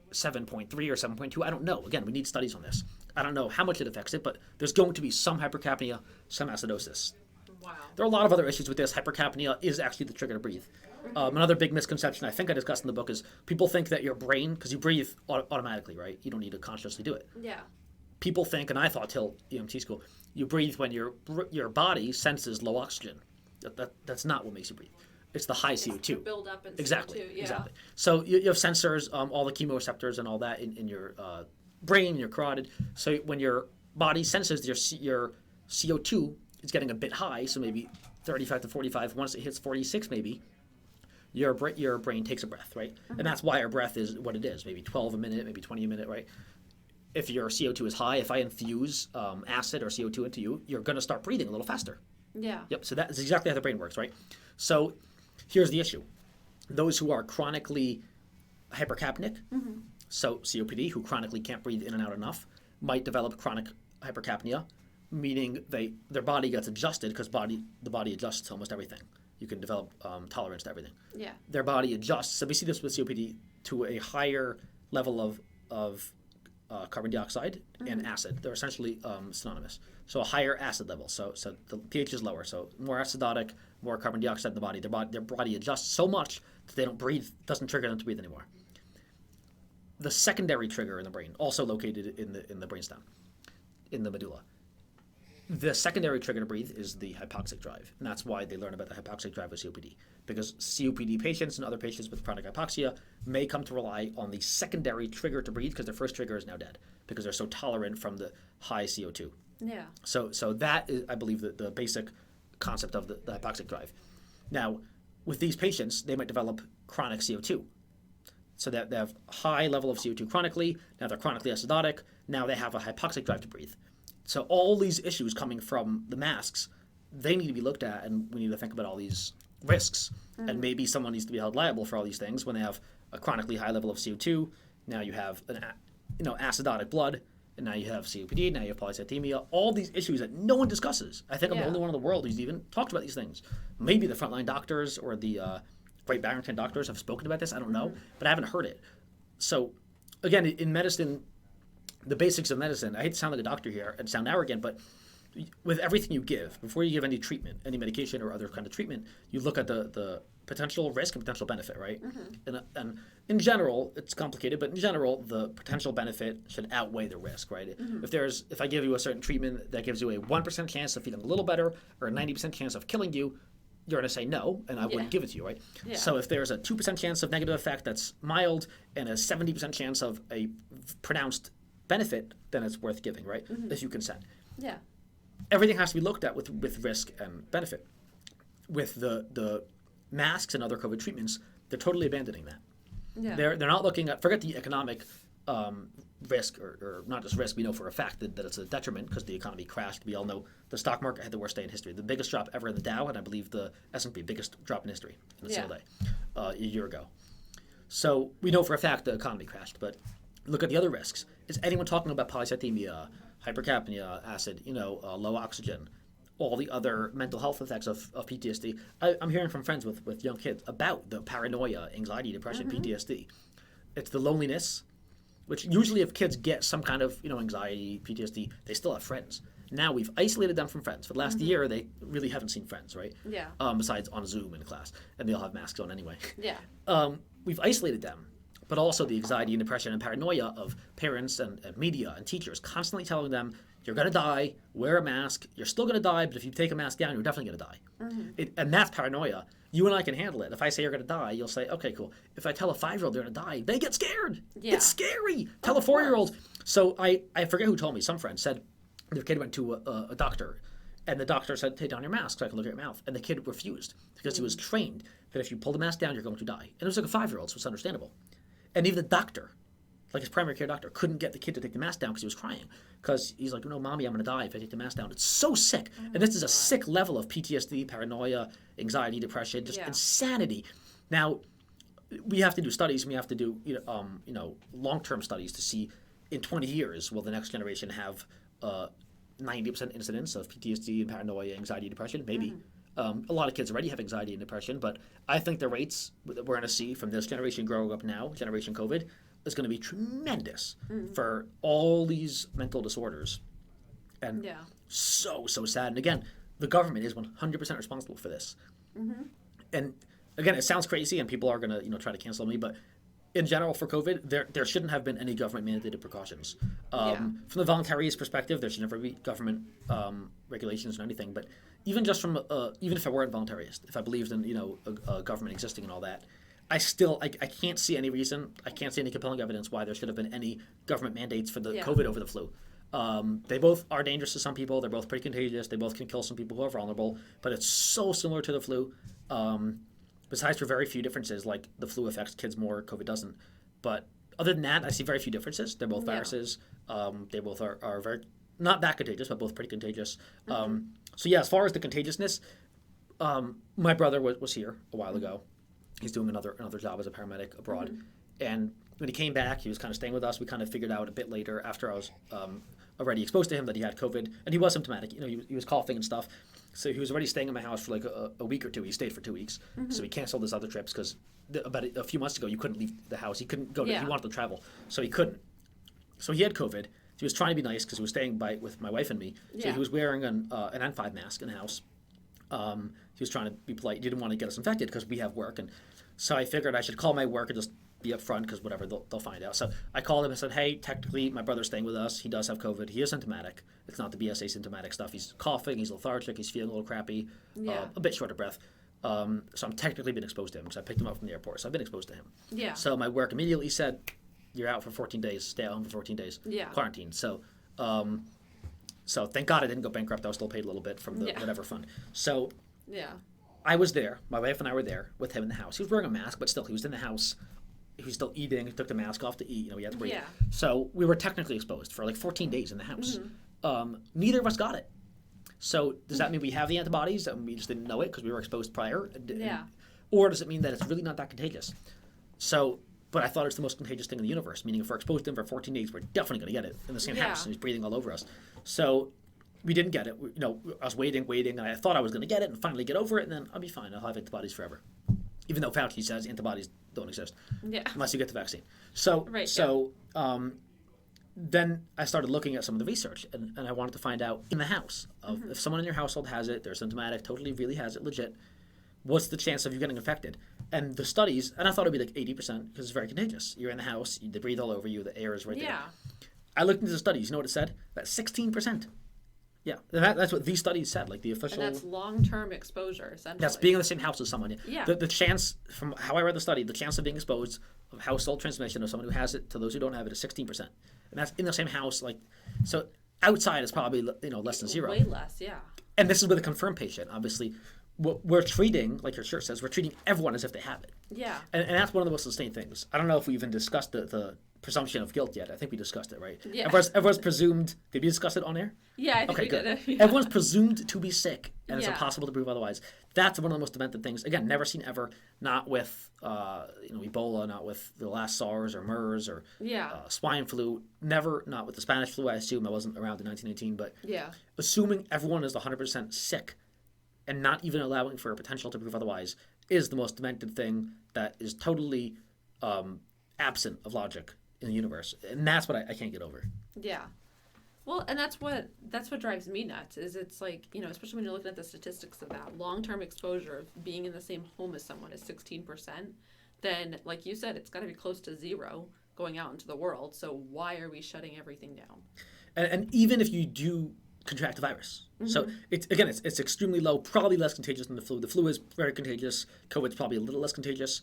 7.3 or 7.2? I don't know. Again, we need studies on this. I don't know how much it affects it, but there's going to be some hypercapnia, some acidosis. Wow. There are a lot of other issues with this. Hypercapnia is actually the trigger to breathe. Another big misconception I think I discussed in the book is people think that your brain, because you breathe automatically, right? You don't need to consciously do it. Yeah. People think, and I thought till EMT school, you breathe when your body senses low oxygen. That's not what makes you breathe. It's the high CO2. Build up in Exactly. CO2. Yeah. Exactly. So you have sensors, all the chemoreceptors and all that in your brain, your carotid. So when your body senses your CO2 is getting a bit high, so maybe 35 to 45, once it hits 46 maybe, your brain takes a breath, right? And that's why our breath is what it is, maybe 12 a minute, maybe 20 a minute, right? If your CO2 is high, if I infuse acid or CO2 into you, you're going to start breathing a little faster. Yeah. Yep, so that's exactly how the brain works, right? So here's the issue. Those who are chronically hypercapnic, so COPD, who chronically can't breathe in and out enough, might develop chronic hypercapnia, meaning their body gets adjusted because the body adjusts to almost everything. You can develop tolerance to everything. Yeah. Their body adjusts. So we see this with COPD to a higher level of carbon dioxide and acid. They're essentially synonymous. So a higher acid level. So the pH is lower. So more acidotic, more carbon dioxide in the body. Their body adjusts so much that they don't breathe. Doesn't trigger them to breathe anymore. The secondary trigger in the brain, also located in the brainstem, in the medulla. The secondary trigger to breathe is the hypoxic drive, and that's why they learn about the hypoxic drive with COPD, because COPD patients and other patients with chronic hypoxia may come to rely on the secondary trigger to breathe because their first trigger is now dead because they're so tolerant from the high CO2. Yeah. So that is, I believe, the basic concept of the hypoxic drive. Now, with these patients, they might develop chronic CO2. So that they have high level of CO2 chronically, now they're chronically acidotic, now they have a hypoxic drive to breathe. So all these issues coming from the masks, they need to be looked at, and we need to think about all these risks. And maybe someone needs to be held liable for all these things when they have a chronically high level of CO2. Now you have acidotic blood, and now you have COPD, now you have polycythemia. All these issues that no one discusses. I think I'm the only one in the world who's even talked about these things. Maybe the frontline doctors or the Great Barrington doctors have spoken about this. I don't know, but I haven't heard it. So again, in medicine, the basics of medicine, I hate to sound like a doctor here and sound arrogant, but with everything you give, before you give any treatment, any medication or other kind of treatment, you look at the potential risk and potential benefit, right? And in general, it's complicated, but in general, the potential benefit should outweigh the risk, right? If I give you a certain treatment that gives you a 1% chance of feeling a little better or a 90% chance of killing you, you're going to say no, and I wouldn't give it to you, right? Yeah. So if there's a 2% chance of negative effect that's mild and a 70% chance of a pronounced benefit, then it's worth giving, right? If you consent. Yeah. Everything has to be looked at with risk and benefit. With the masks and other COVID treatments, they're totally abandoning that. Yeah. They're not looking at, forget the economic risk, or not just risk, we know for a fact that it's a detriment because the economy crashed. We all know the stock market had the worst day in history. The biggest drop ever in the Dow, and I believe the S&P, biggest drop in history in a single day, a year ago. So we know for a fact the economy crashed, but look at the other risks. Is anyone talking about polycythemia, hypercapnia, acid, low oxygen, all the other mental health effects of PTSD? I'm hearing from friends with young kids about the paranoia, anxiety, depression, PTSD. It's the loneliness, which usually if kids get some kind of anxiety, PTSD, they still have friends. Now we've isolated them from friends. For the last year, they really haven't seen friends, right? Yeah. Besides on Zoom in class, and they all have masks on anyway. Yeah. We've isolated them, but also the anxiety and depression and paranoia of parents and media and teachers constantly telling them, you're going to die, wear a mask, you're still going to die, but if you take a mask down, you're definitely going to die. And that's paranoia. You and I can handle it. If I say you're going to die, you'll say, okay, cool. If I tell a 5-year-old they're going to die, they get scared. Yeah. It's scary. Tell a 4-year-old. So I forget who told me, some friend said their kid went to a doctor, and the doctor said, take down your mask so I can look at your mouth. And the kid refused because he was trained that if you pull the mask down, you're going to die. And it was like a 5-year-old, so it's understandable. And even the doctor, like his primary care doctor, couldn't get the kid to take the mask down because he was crying. Because he's like, no, mommy, I'm going to die if I take the mask down. It's so sick. And this is a sick level of PTSD, paranoia, anxiety, depression, just insanity. Now, we have to do studies. We have to do long-term studies to see in 20 years, will the next generation have 90% incidence of PTSD and paranoia, anxiety, depression? Maybe. A lot of kids already have anxiety and depression, but I think the rates that we're going to see from this generation growing up now, Generation COVID, is going to be tremendous for all these mental disorders. And so sad. And again, the government is 100% responsible for this. And again, it sounds crazy and people are going to try to cancel me, but in general for COVID, there shouldn't have been any government mandated precautions. From the voluntaryist perspective, there should never be government regulations or anything, but even just from even if I weren't voluntarist, if I believed in a government existing and all that, I can't see any reason, I can't see any compelling evidence why there should have been any government mandates for the COVID over the flu. They both are dangerous to some people. They're both pretty contagious. They both can kill some people who are vulnerable, but it's so similar to the flu. Besides for very few differences, like the flu affects kids more, COVID doesn't. But other than that, I see very few differences. They're both viruses. They both are very, not that contagious, but both pretty contagious. So yeah, as far as the contagiousness, my brother was here a while ago. He's doing another job as a paramedic abroad. And when he came back, he was kind of staying with us. We kind of figured out a bit later after I was already exposed to him that he had COVID. And he was symptomatic. He was coughing and stuff. So he was already staying in my house for like a week or two. He stayed for 2 weeks. So he canceled his other trips because about a few months ago, you couldn't leave the house. He couldn't go. He wanted to travel. So he couldn't. So he had COVID. He was trying to be nice because he was staying with my wife and me. So he was wearing an N5 mask in the house. He was trying to be polite. He didn't want to get us infected because we have work. And so I figured I should call my work and just be up front because whatever, they'll find out. So I called him and said, hey, technically my brother's staying with us. He does have COVID. He is symptomatic. It's not the BSA symptomatic stuff. He's coughing. He's lethargic. He's feeling a little crappy, a bit short of breath. So I'm technically been exposed to him because I picked him up from the airport. So I've been exposed to him. Yeah. So my work immediately said, you're out for 14 days. Stay at home for 14 days. Yeah. Quarantine. So thank God I didn't go bankrupt. I was still paid a little bit from the whatever fund. So I was there. My wife and I were there with him in the house. He was wearing a mask, but still, he was in the house. He was still eating. He took the mask off to eat. He had to breathe. Yeah. So we were technically exposed for like 14 days in the house. Neither of us got it. So does that mean we have the antibodies and we just didn't know it because we were exposed prior? Or does it mean that it's really not that contagious? But I thought it's the most contagious thing in the universe, meaning if we're exposed to him for 14 days, we're definitely going to get it in the same house, and he's breathing all over us. So we didn't get it. I was waiting, and I thought I was going to get it and finally get over it, and then I'll be fine. I'll have antibodies forever. Even though Fauci says antibodies don't exist unless you get the vaccine. Then I started looking at some of the research, and I wanted to find out in the house, if someone in your household has it, they're symptomatic, totally really has it, legit, what's the chance of you getting infected? And the studies, and I thought it would be like 80% because it's very contagious. You're in the house, they breathe all over you, the air is right there. I looked into the studies, you know what it said? That's 16%. Yeah, that's what these studies said, like the official... And that's long-term exposure, essentially. That's being in the same house as someone. Yeah. The chance, from how I read the study, the chance of being exposed of household transmission of someone who has it to those who don't have it is 16%. And that's in the same house, so outside is probably, less than zero. Way less, yeah. And this is with a confirmed patient, obviously. We're treating, like your shirt says, we're treating everyone as if they have it. Yeah. And that's one of the most sustained things. I don't know if we even discussed the presumption of guilt yet. I think we discussed it, right? Yeah. Everyone's presumed. Did we discuss it on air? Yeah, I think Okay, we good. did it. Yeah. Everyone's presumed to be sick, and it's Yeah. impossible to prove otherwise. That's one of the most demented things. Again, never seen ever. Not with Ebola, not with the last SARS or MERS or Yeah. swine flu. Never, not with the Spanish flu. I assume I wasn't around in 1918, but Yeah. assuming everyone is 100% sick and not even allowing for a potential to prove otherwise is the most demented thing that is totally absent of logic in the universe, and that's what I can't get over. Yeah. Well, and that's what drives me nuts is it's like, especially when you're looking at the statistics of that long-term exposure of being in the same home as someone is 16%, then like you said, it's got to be close to zero going out into the world. So why are we shutting everything down? And even if you do contract the virus, so it's extremely low, probably less contagious than the flu. The flu is very contagious. COVID's probably a little less contagious.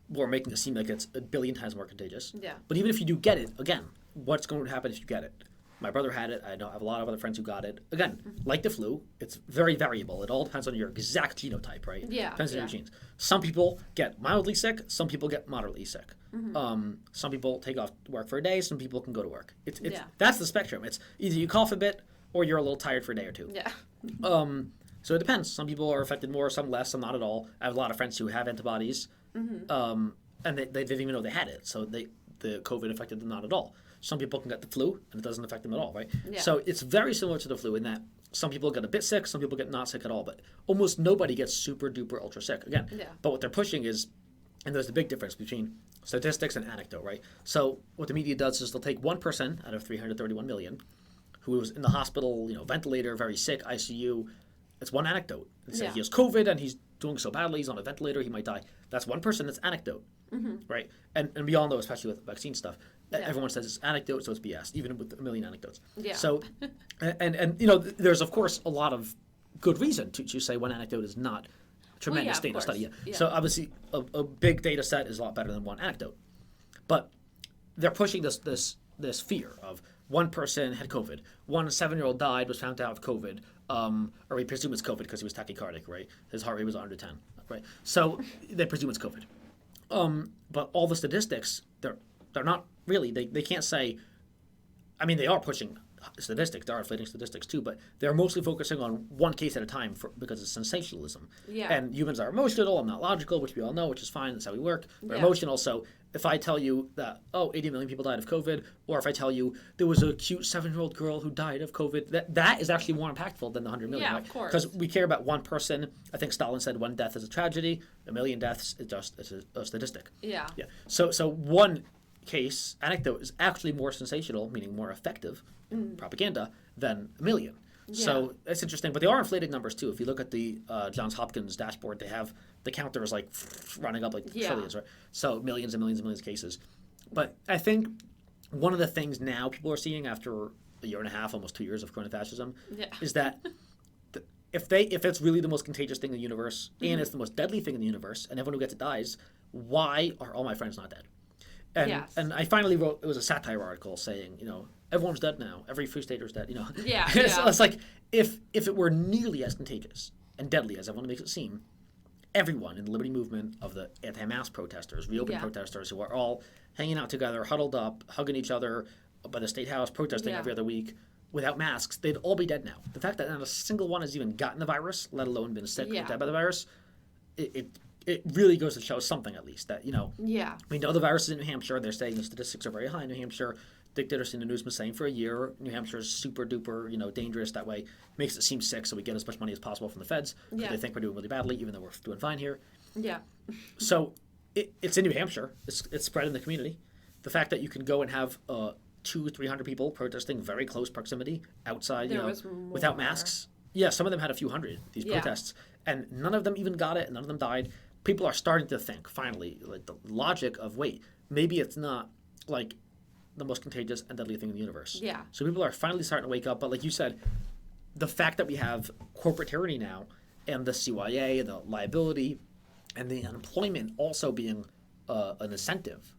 We're making it seem like it's a billion times more contagious. Yeah. But even if you do get it, again, what's going to happen if you get it? My brother had it. I have a lot of other friends who got it. Again, like the flu, it's very variable. It all depends on your exact genotype, right? Yeah. Depends on your genes. Some people get mildly sick. Some people get moderately sick. Some people take off work for a day. Some people can go to work. It's That's the spectrum. It's either you cough a bit or you're a little tired for a day or two. Yeah. So it depends. Some people are affected more, some less, some not at all. I have a lot of friends who have antibodies, and they didn't even know they had it. So the COVID affected them not at all. Some people can get the flu, and it doesn't affect them at all, right? Yeah. So it's very similar to the flu in that some people get a bit sick, some people get not sick at all, but almost nobody gets super duper ultra sick. Again, but what they're pushing is, and there's a big difference between statistics and anecdote, right? So what the media does is they'll take one person out of 331 million who was in the hospital, ventilator, very sick, ICU. It's one anecdote. They say he has COVID and he's doing so badly, he's on a ventilator, he might die. That's one person, that's anecdote, right? And we all know, especially with vaccine stuff, everyone says it's anecdote, so it's BS, even with a million anecdotes. Yeah. So, and there's of course a lot of good reason to say one anecdote is not a tremendous data study. Yeah. So obviously a big data set is a lot better than one anecdote. But they're pushing this fear of one person had COVID, one 7-year-old died, was found to have COVID, or we presume it's COVID because he was tachycardic, right? His heart rate was under 10, right? So they presume it's COVID. But all the statistics, they're not really, they can't say, I mean, they are pushing statistics, they are inflating statistics too, but they're mostly focusing on one case at a time because it's sensationalism. Yeah. And humans are emotional, I'm not logical, which we all know, which is fine, that's how we work. We're emotional, so if I tell you that, 80 million people died of COVID, or if I tell you there was a cute 7-year-old girl who died of COVID, that is actually more impactful than the 100 million. Yeah, right? of course. Because we care about one person. I think Stalin said one death is a tragedy, a million deaths is just a statistic. Yeah. Yeah. So one case, anecdote, is actually more sensational, meaning more effective propaganda than a million. So it's interesting, but they are inflated numbers too. If you look at the Johns Hopkins dashboard, they have the counter is like running up like trillions, right? So millions and millions and millions of cases. But I think one of the things now people are seeing after a year and a half, almost 2 years of coronafascism, is that if it's really the most contagious thing in the universe and it's the most deadly thing in the universe, and everyone who gets it dies, why are all my friends not dead? And I finally wrote, it was a satire article saying, everyone's dead now. Every free stater's dead, So it's like, if it were nearly as contagious and deadly as everyone makes it seem, everyone in the liberty movement of the anti-mask protesters, reopen protesters who are all hanging out together, huddled up, hugging each other by the State House, protesting every other week without masks, they'd all be dead now. The fact that not a single one has even gotten the virus, let alone been sick or dead by the virus, it really goes to show something, at least, that, we know the virus is in New Hampshire. They're saying the statistics are very high in New Hampshire. Dick Dickerson, the news was saying for a year, New Hampshire is super duper, dangerous. That way makes it seem sick, so we get as much money as possible from the feds. They think we're doing really badly, even though we're doing fine here. Yeah. So it's in New Hampshire. It's spread in the community. The fact that you can go and have 200-300 people protesting very close proximity outside, without masks. Yeah, some of them had a few hundred, these protests, and none of them even got it, and none of them died. People are starting to think, finally, like the logic of, wait, maybe it's not like the most contagious and deadly thing in the universe. Yeah. So people are finally starting to wake up. But like you said, the fact that we have corporate tyranny now and the CYA and the liability and the unemployment also being an incentive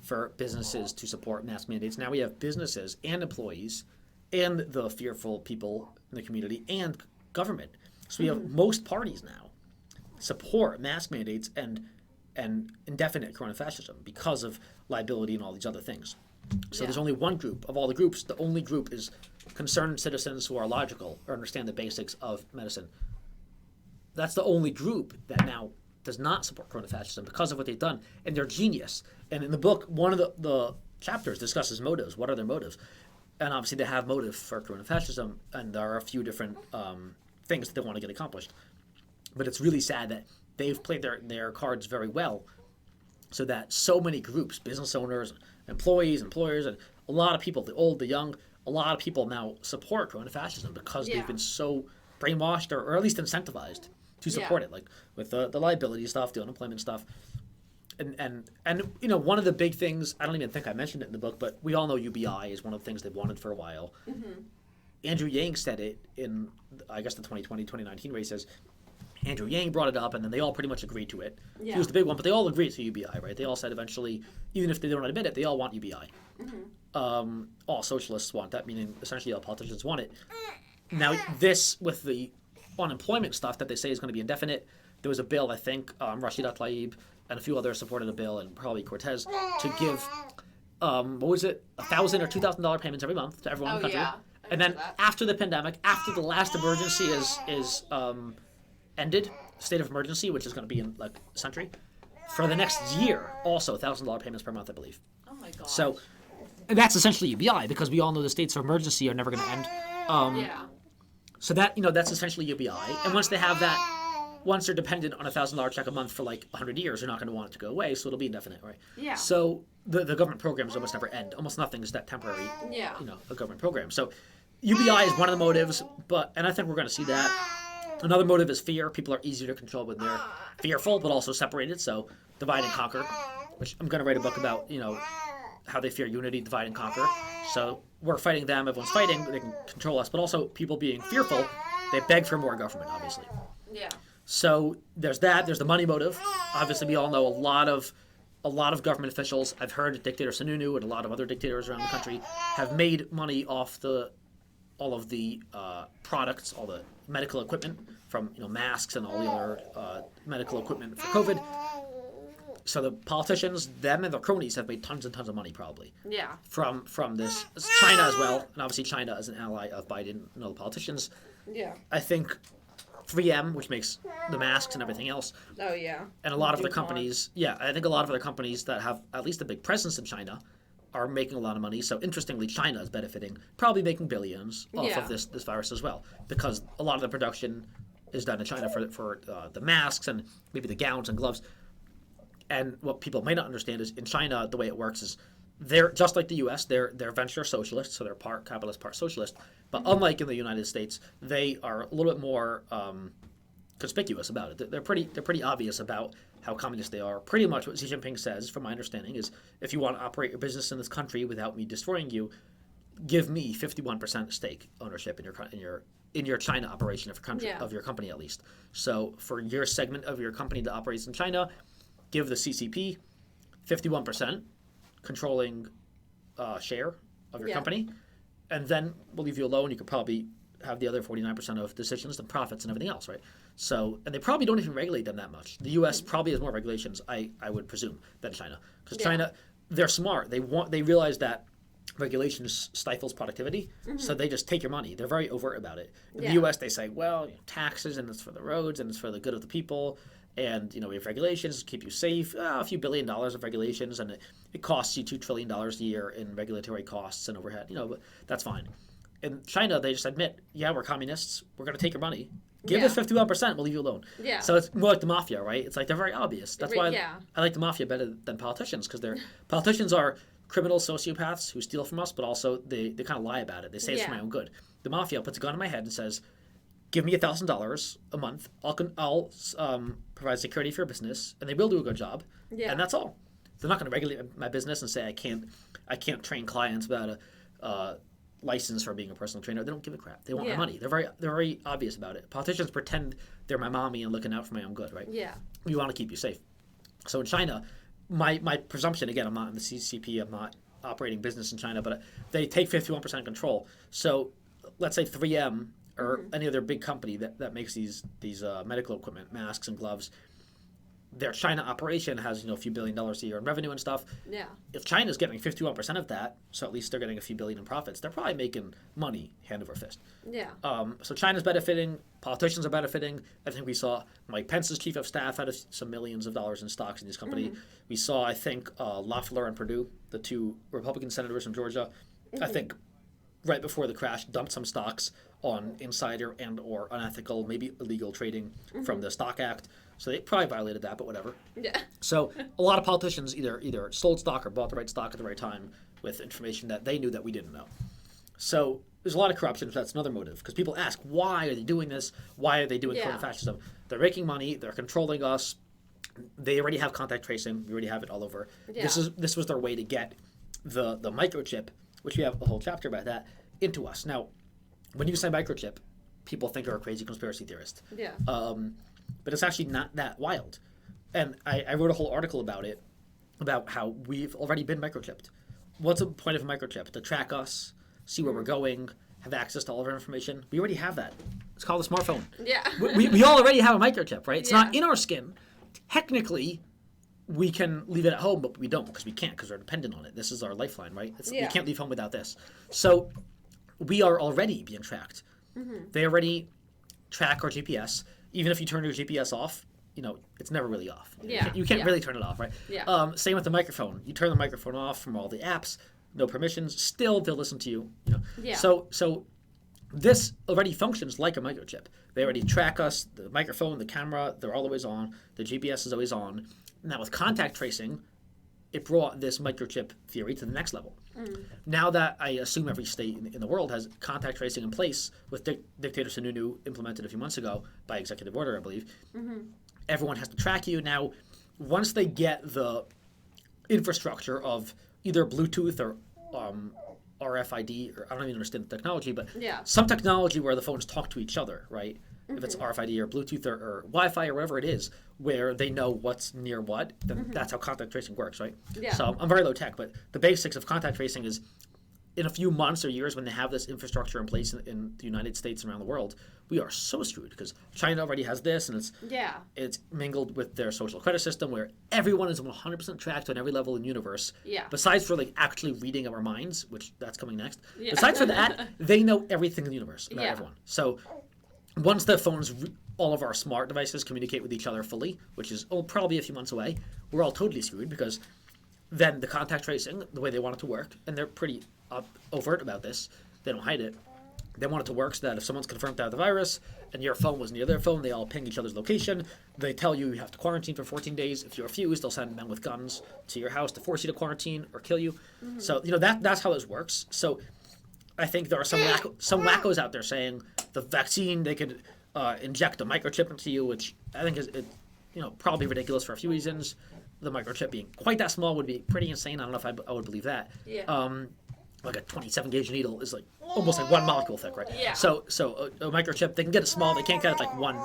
for businesses to support mask mandates. Now we have businesses and employees and the fearful people in the community and government. So we have most parties now support mask mandates, and and indefinite coronafascism because of liability and all these other things. So Yeah. there's only one group of all the groups. The only group is concerned citizens who are logical or understand the basics of medicine. That's the only group that now does not support coronafascism because of what they've done, and they're genius. And in the book, one of the chapters discusses motives. What are their motives? And obviously, they have motive for coronafascism, and there are a few different things that they want to get accomplished. But it's really sad that they've played their cards very well, so that so many groups, business owners, employees, employers, and a lot of people, the old, the young, a lot of people now support coronafascism because Yeah. they've been so brainwashed or at least incentivized to support it, like with the liability stuff, the unemployment stuff. And you know, one of the big things, I don't even think I mentioned it in the book, but we all know UBI is one of the things they've wanted for a while. Mm-hmm. Andrew Yang said it in, I guess, the 2020-2019 races. Andrew Yang brought it up, and then they all pretty much agreed to it. Yeah. He was the big one, but they all agreed to UBI, right? They all said eventually, even if they don't admit it, they all want UBI. Mm-hmm. All socialists want that, meaning essentially all politicians want it. Now, this, with the unemployment stuff that they say is going to be indefinite, there was a bill, I think, Rashid Tlaib and a few others supported a bill, and probably Cortez, to give, what was it, $1,000 or $2,000 payments every month to everyone in the country. Yeah. I And then remember that. after the pandemic, after the last emergency is ended, state of emergency, which is going to be in like a century, for the next year, also $1,000 payments per month, I believe. Oh my god. So and that's essentially UBI, because we all know the states of emergency are never going to end. yeah. So that, you know, that's essentially UBI. And once they have that, once they're dependent on a $1,000 check a month for like 100 years, they're not going to want it to go away, so it'll be indefinite, right? Yeah. So the government programs almost never end. Almost nothing is that temporary, Yeah. you know, a government program. So UBI is one of the motives, and I think we're going to see that. Another motive is fear. People are easier to control when they're fearful, but also separated. So divide and conquer, which I'm going to write a book about, you know, how they fear unity, divide and conquer. So we're fighting them, everyone's fighting, they can control us, but also people being fearful, they beg for more government, obviously. Yeah. So there's that. There's the money motive. Obviously, we all know a lot of government officials. I've heard dictator Sununu and a lot of other dictators around the country have made money off all of the products, all the medical equipment, from, you know, masks and all the other medical equipment for COVID. So the politicians, them and their cronies, have made tons and tons of money, probably, Yeah. from this. China as well, and obviously China is an ally of Biden and all the politicians. Yeah. I think 3M, which makes the masks and everything else, Oh yeah. and a lot of other DuPont. companies, I think a lot of other companies that have at least a big presence in China are making a lot of money. So interestingly, China is benefiting, probably making billions off Yeah. of this virus as well, because a lot of the production is done in China for the masks and maybe the gowns and gloves. And what people may not understand is in China, the way it works is they're just like the U.S. They're venture socialists, so they're part capitalist, part socialist. But unlike in the United States, they are a little bit more conspicuous about it. They're pretty obvious about how communist they are. Pretty much what Xi Jinping says, from my understanding, is if you want to operate your business in this country without me destroying you, give me 51% stake ownership in your China operation of your country, Yeah. of your company at least. So for your segment of your company that operates in China, give the CCP 51% controlling share of your Yeah. company, and then we'll leave you alone. You could probably have the other 49% of decisions, the profits, and everything else, right? So, and they probably don't even regulate them that much. The U.S. probably has more regulations, I would presume, than China, because Yeah. China, they're smart. They realize that regulations stifles productivity, so they just take your money. They're very overt about it. In Yeah. the U.S., they say, well, taxes, and it's for the roads, and it's for the good of the people, and, you know, we have regulations to keep you safe. A few $1 billion of regulations, and it costs you $2 trillion a year in regulatory costs and overhead. You know, but that's fine. In China, they just admit, yeah, we're communists. We're going to take your money. Give us 51%. We'll leave you alone. Yeah. So it's more like the mafia, right? It's like they're very obvious. That's why Yeah. I like the mafia better than politicians, because politicians are criminal sociopaths who steal from us, but also they kind of lie about it. They say it's for Yeah. my own good. The mafia puts a gun in my head and says, give me $1,000 a month. I'll provide security for your business, and they will do a good job. Yeah. And that's all. They're not going to regulate my business and say I can't train clients without a license for being a personal trainer. They don't give a crap. They want my Yeah. money. They're very obvious about it. Politicians pretend they're my mommy and looking out for my own good, right? Yeah. We want to keep you safe. So in China, my presumption, again, I'm not in the CCP, I'm not operating business in China, but they take 51% control. So let's say 3M or any other big company that makes these medical equipment, masks and gloves, their China operation has, a few $1 billion a year in revenue and stuff. Yeah. If China's getting 51% of that, so at least they're getting a few billion in profits, they're probably making money hand over fist. Yeah. So China's benefiting, politicians are benefiting. I think we saw Mike Pence's chief of staff had some millions of dollars in stocks in this company. We saw, I think, Loeffler and Perdue, the two Republican senators from Georgia, I think right before the crash, dumped some stocks on insider and or unethical, maybe illegal trading from the Stock Act. So they probably violated that, but whatever. Yeah. So a lot of politicians either sold stock or bought the right stock at the right time with information that they knew that we didn't know. So there's a lot of corruption. So that's another motive. Because people ask, why are they doing this? Why are they doing fascism? They're making money. They're controlling us. They already have contact tracing. We already have it all over. Yeah. This was their way to get the microchip, which we have a whole chapter about that, into us. Now, when you say microchip, people think you're a crazy conspiracy theorist. Yeah. But it's actually not that wild. And I wrote a whole article about it, about how we've already been microchipped. What's the point of a microchip? To track us, see where we're going, have access to all of our information. We already have that. It's called a smartphone. Yeah. we all already have a microchip, right? It's not in our skin. Technically, we can leave it at home, but we don't because we can't because we're dependent on it. This is our lifeline, right? We can't leave home without this. So we are already being tracked. They already track our GPS. Even if you turn your GPS off, it's never really off. You can't really turn it off, right? Yeah. Same with the microphone. You turn the microphone off from all the apps, no permissions, still they'll listen to you. Yeah. So this already functions like a microchip. They already track us, the microphone, the camera, they're always on, the GPS is always on. Now with contact tracing, it brought this microchip theory to the next level. Now that I assume every state in the world has contact tracing in place with Dictator Sununu implemented a few months ago by executive order, I believe, everyone has to track you. Now, once they get the infrastructure of either Bluetooth or RFID, or I don't even understand the technology, but some technology where the phones talk to each other, right? If it's RFID or Bluetooth or Wi-Fi or whatever it is, where they know what's near what, then that's how contact tracing works, right? Yeah. So I'm very low tech, but the basics of contact tracing is in a few months or years when they have this infrastructure in place in the United States and around the world, we are so screwed because China already has this and it's mingled with their social credit system where everyone is 100% tracked on every level in the universe. Yeah. Besides for actually reading our minds, which that's coming next. Yeah. Besides for that, they know everything in the universe about everyone. So once the phones, all of our smart devices communicate with each other fully, which is probably a few months away, we're all totally screwed because then the contact tracing, the way they want it to work, and they're pretty overt about this, they don't hide it, they want it to work so that if someone's confirmed to have the virus and your phone was near their phone, they all ping each other's location, they tell you you have to quarantine for 14 days. If you refuse, they'll send men with guns to your house to force you to quarantine or kill you. So, that's how this works. So I think there are some wackos out there saying the vaccine, they could inject a microchip into you, which I think is probably ridiculous for a few reasons. The microchip being quite that small would be pretty insane. I don't know if I would believe that. Yeah. Like a 27 gauge needle is almost like one molecule thick, right? Yeah. So a microchip, they can get it small, they can't get it one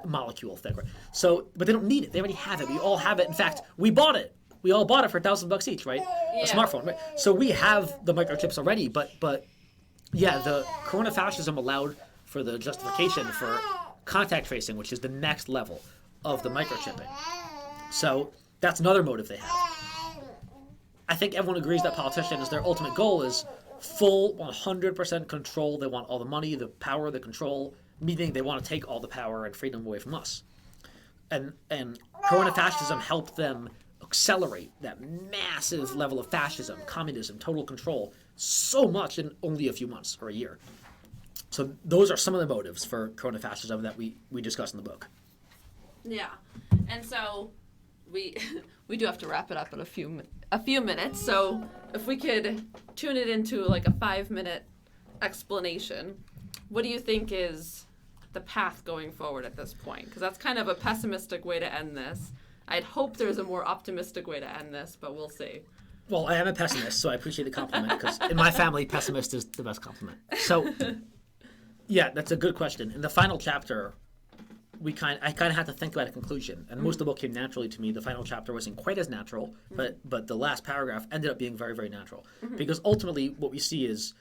molecule thick, right? So, but they don't need it. They already have it. We all have it. In fact, we bought it. We all bought it for $1,000 each, right? Yeah. A smartphone, right? So we have the microchips already, but yeah, the corona fascism allowed for the justification for contact tracing, which is the next level of the microchipping. So that's another motive they have. I think everyone agrees that politicians, their ultimate goal is full 100% control. They want all the money, the power, the control, meaning they want to take all the power and freedom away from us. And corona fascism helped them accelerate that massive level of fascism, communism, total control, so much in only a few months or a year. So those are some of the motives for corona fascism that we discuss in the book. Yeah, and so we do have to wrap it up in a few minutes. So if we could tune it into a 5-minute explanation, what do you think is the path going forward at this point? Because that's kind of a pessimistic way to end this. I'd hope there's a more optimistic way to end this, but we'll see. Well, I am a pessimist, so I appreciate the compliment because in my family, pessimist is the best compliment. So, yeah, that's a good question. In the final chapter, I kind of had to think about a conclusion, and most of the book came naturally to me. The final chapter wasn't quite as natural, but the last paragraph ended up being very, very natural. Because ultimately, what we see is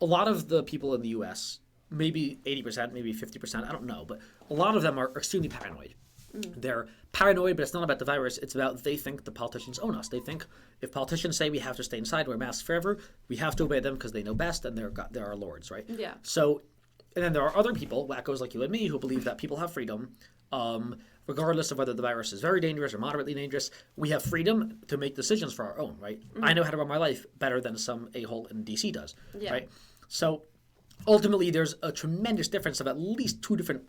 a lot of the people in the U.S., maybe 80%, maybe 50%, I don't know, but a lot of them are extremely paranoid. They're paranoid, but it's not about the virus. It's about they think the politicians own us. They think if politicians say we have to stay inside, wear masks forever, we have to obey them because they know best and they're our lords, right? Yeah. So, and then there are other people, wackos like you and me, who believe that people have freedom, regardless of whether the virus is very dangerous or moderately dangerous. We have freedom to make decisions for our own, right? I know how to run my life better than some a-hole in D.C. does, right? So, ultimately, there's a tremendous difference of at least two different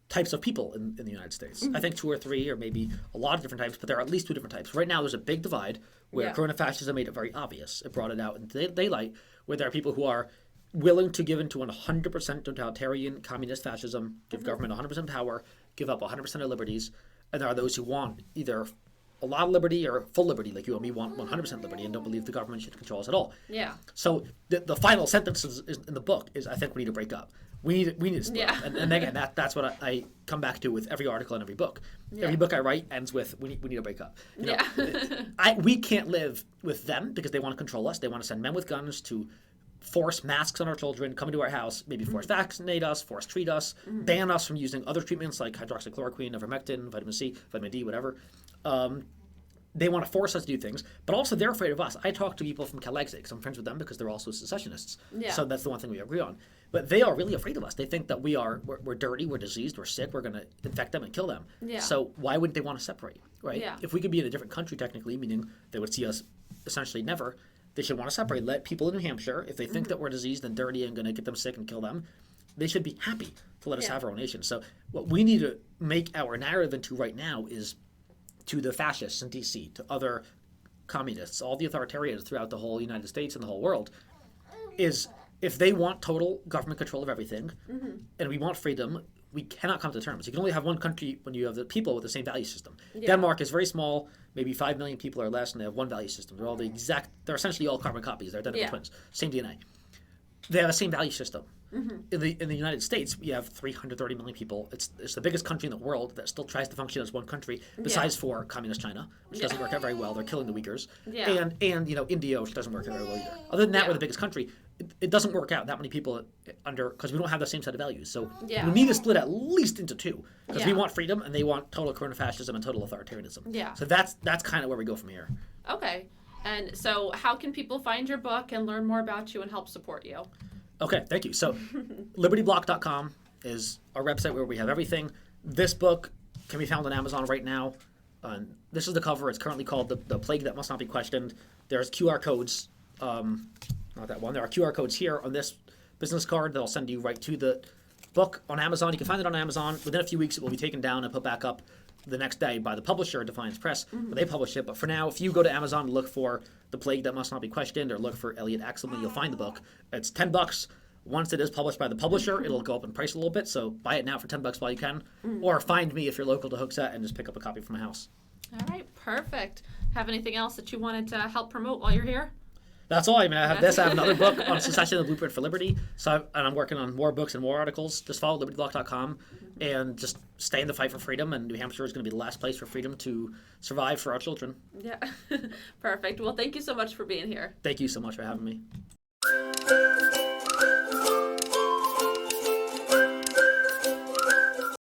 types of people in the United States. I think two or three, or maybe a lot of different types, but there are at least two different types. Right now, there's a big divide where corona fascism made it very obvious. It brought it out into daylight, where there are people who are willing to give into 100% totalitarian communist fascism, give government 100% power, give up 100% of liberties, and there are those who want either a lot of liberty or full liberty, like you and me want 100% liberty and don't believe the government should control us at all. Yeah. So the final sentence in the book is, I think we need to break up. We need to split up. And again, that's what I come back to with every article and every book. Every book I write ends with, we need to break up. You know, we can't live with them because they want to control us. They want to send men with guns to force masks on our children, come into our house, maybe force vaccinate us, force treat us, ban us from using other treatments like hydroxychloroquine, ivermectin, vitamin C, vitamin D, whatever. They want to force us to do things, but also they're afraid of us. I talk to people from Calexit because I'm friends with them because they're also secessionists. So that's the one thing we agree on. But they are really afraid of us. They think that we're dirty, we're diseased, we're sick, we're going to infect them and kill them. So why wouldn't they want to separate, right? If we could be in a different country technically, meaning they would see us essentially never, they should want to separate. Let people in New Hampshire, if they think that we're diseased and dirty and going to get them sick and kill them, they should be happy to let us have our own nation. So what we need to make our narrative into right now is to the fascists in D.C., to other communists, all the authoritarians throughout the whole United States and the whole world, is if they want total government control of everything and we want freedom, we cannot come to terms. You can only have one country when you have the people with the same value system. Denmark is very small, maybe 5 million people or less, and they have one value system. They're essentially all carbon copies. They're identical twins, same DNA. They have the same value system. In the United States, we have 330 million people. It's the biggest country in the world that still tries to function as one country, besides for communist China, which doesn't work out very well. They're killing the Uyghurs, and you know, India, which doesn't work out very well either. Other than that, we're the biggest country. It doesn't work out that many people because we don't have the same set of values. So we need to split at least into two because we want freedom and they want total corona fascism and total authoritarianism. So that's kind of where we go from here. Okay. And so how can people find your book and learn more about you and help support you? Okay, thank you. So libertyblock.com is our website where we have everything. This book can be found on Amazon right now. This is the cover. It's currently called The Plague That Must Not Be Questioned. There's QR codes. Not that one. There are QR codes here on this business card that'll send you right to the book on Amazon. You can find it on Amazon. Within a few weeks, it will be taken down and put back up the next day by the publisher, Defiance Press, where they publish it. But for now, if you go to Amazon and look for The Plague That Must Not Be Questioned or look for Elliot Axelman, you'll find the book. It's $10. Once it is published by the publisher, it'll go up in price a little bit. So buy it now for $10 while you can. Or find me if you're local to Hooksett and just pick up a copy from my house. All right, perfect. Have anything else that you wanted to help promote while you're here? That's all. I mean, I have this. I have another book on secession, The Blueprint for Liberty. And I'm working on more books and more articles. Just follow libertyblock.com and just stay in the fight for freedom. And New Hampshire is going to be the last place for freedom to survive for our children. Yeah. Perfect. Well, thank you so much for being here. Thank you so much for having me.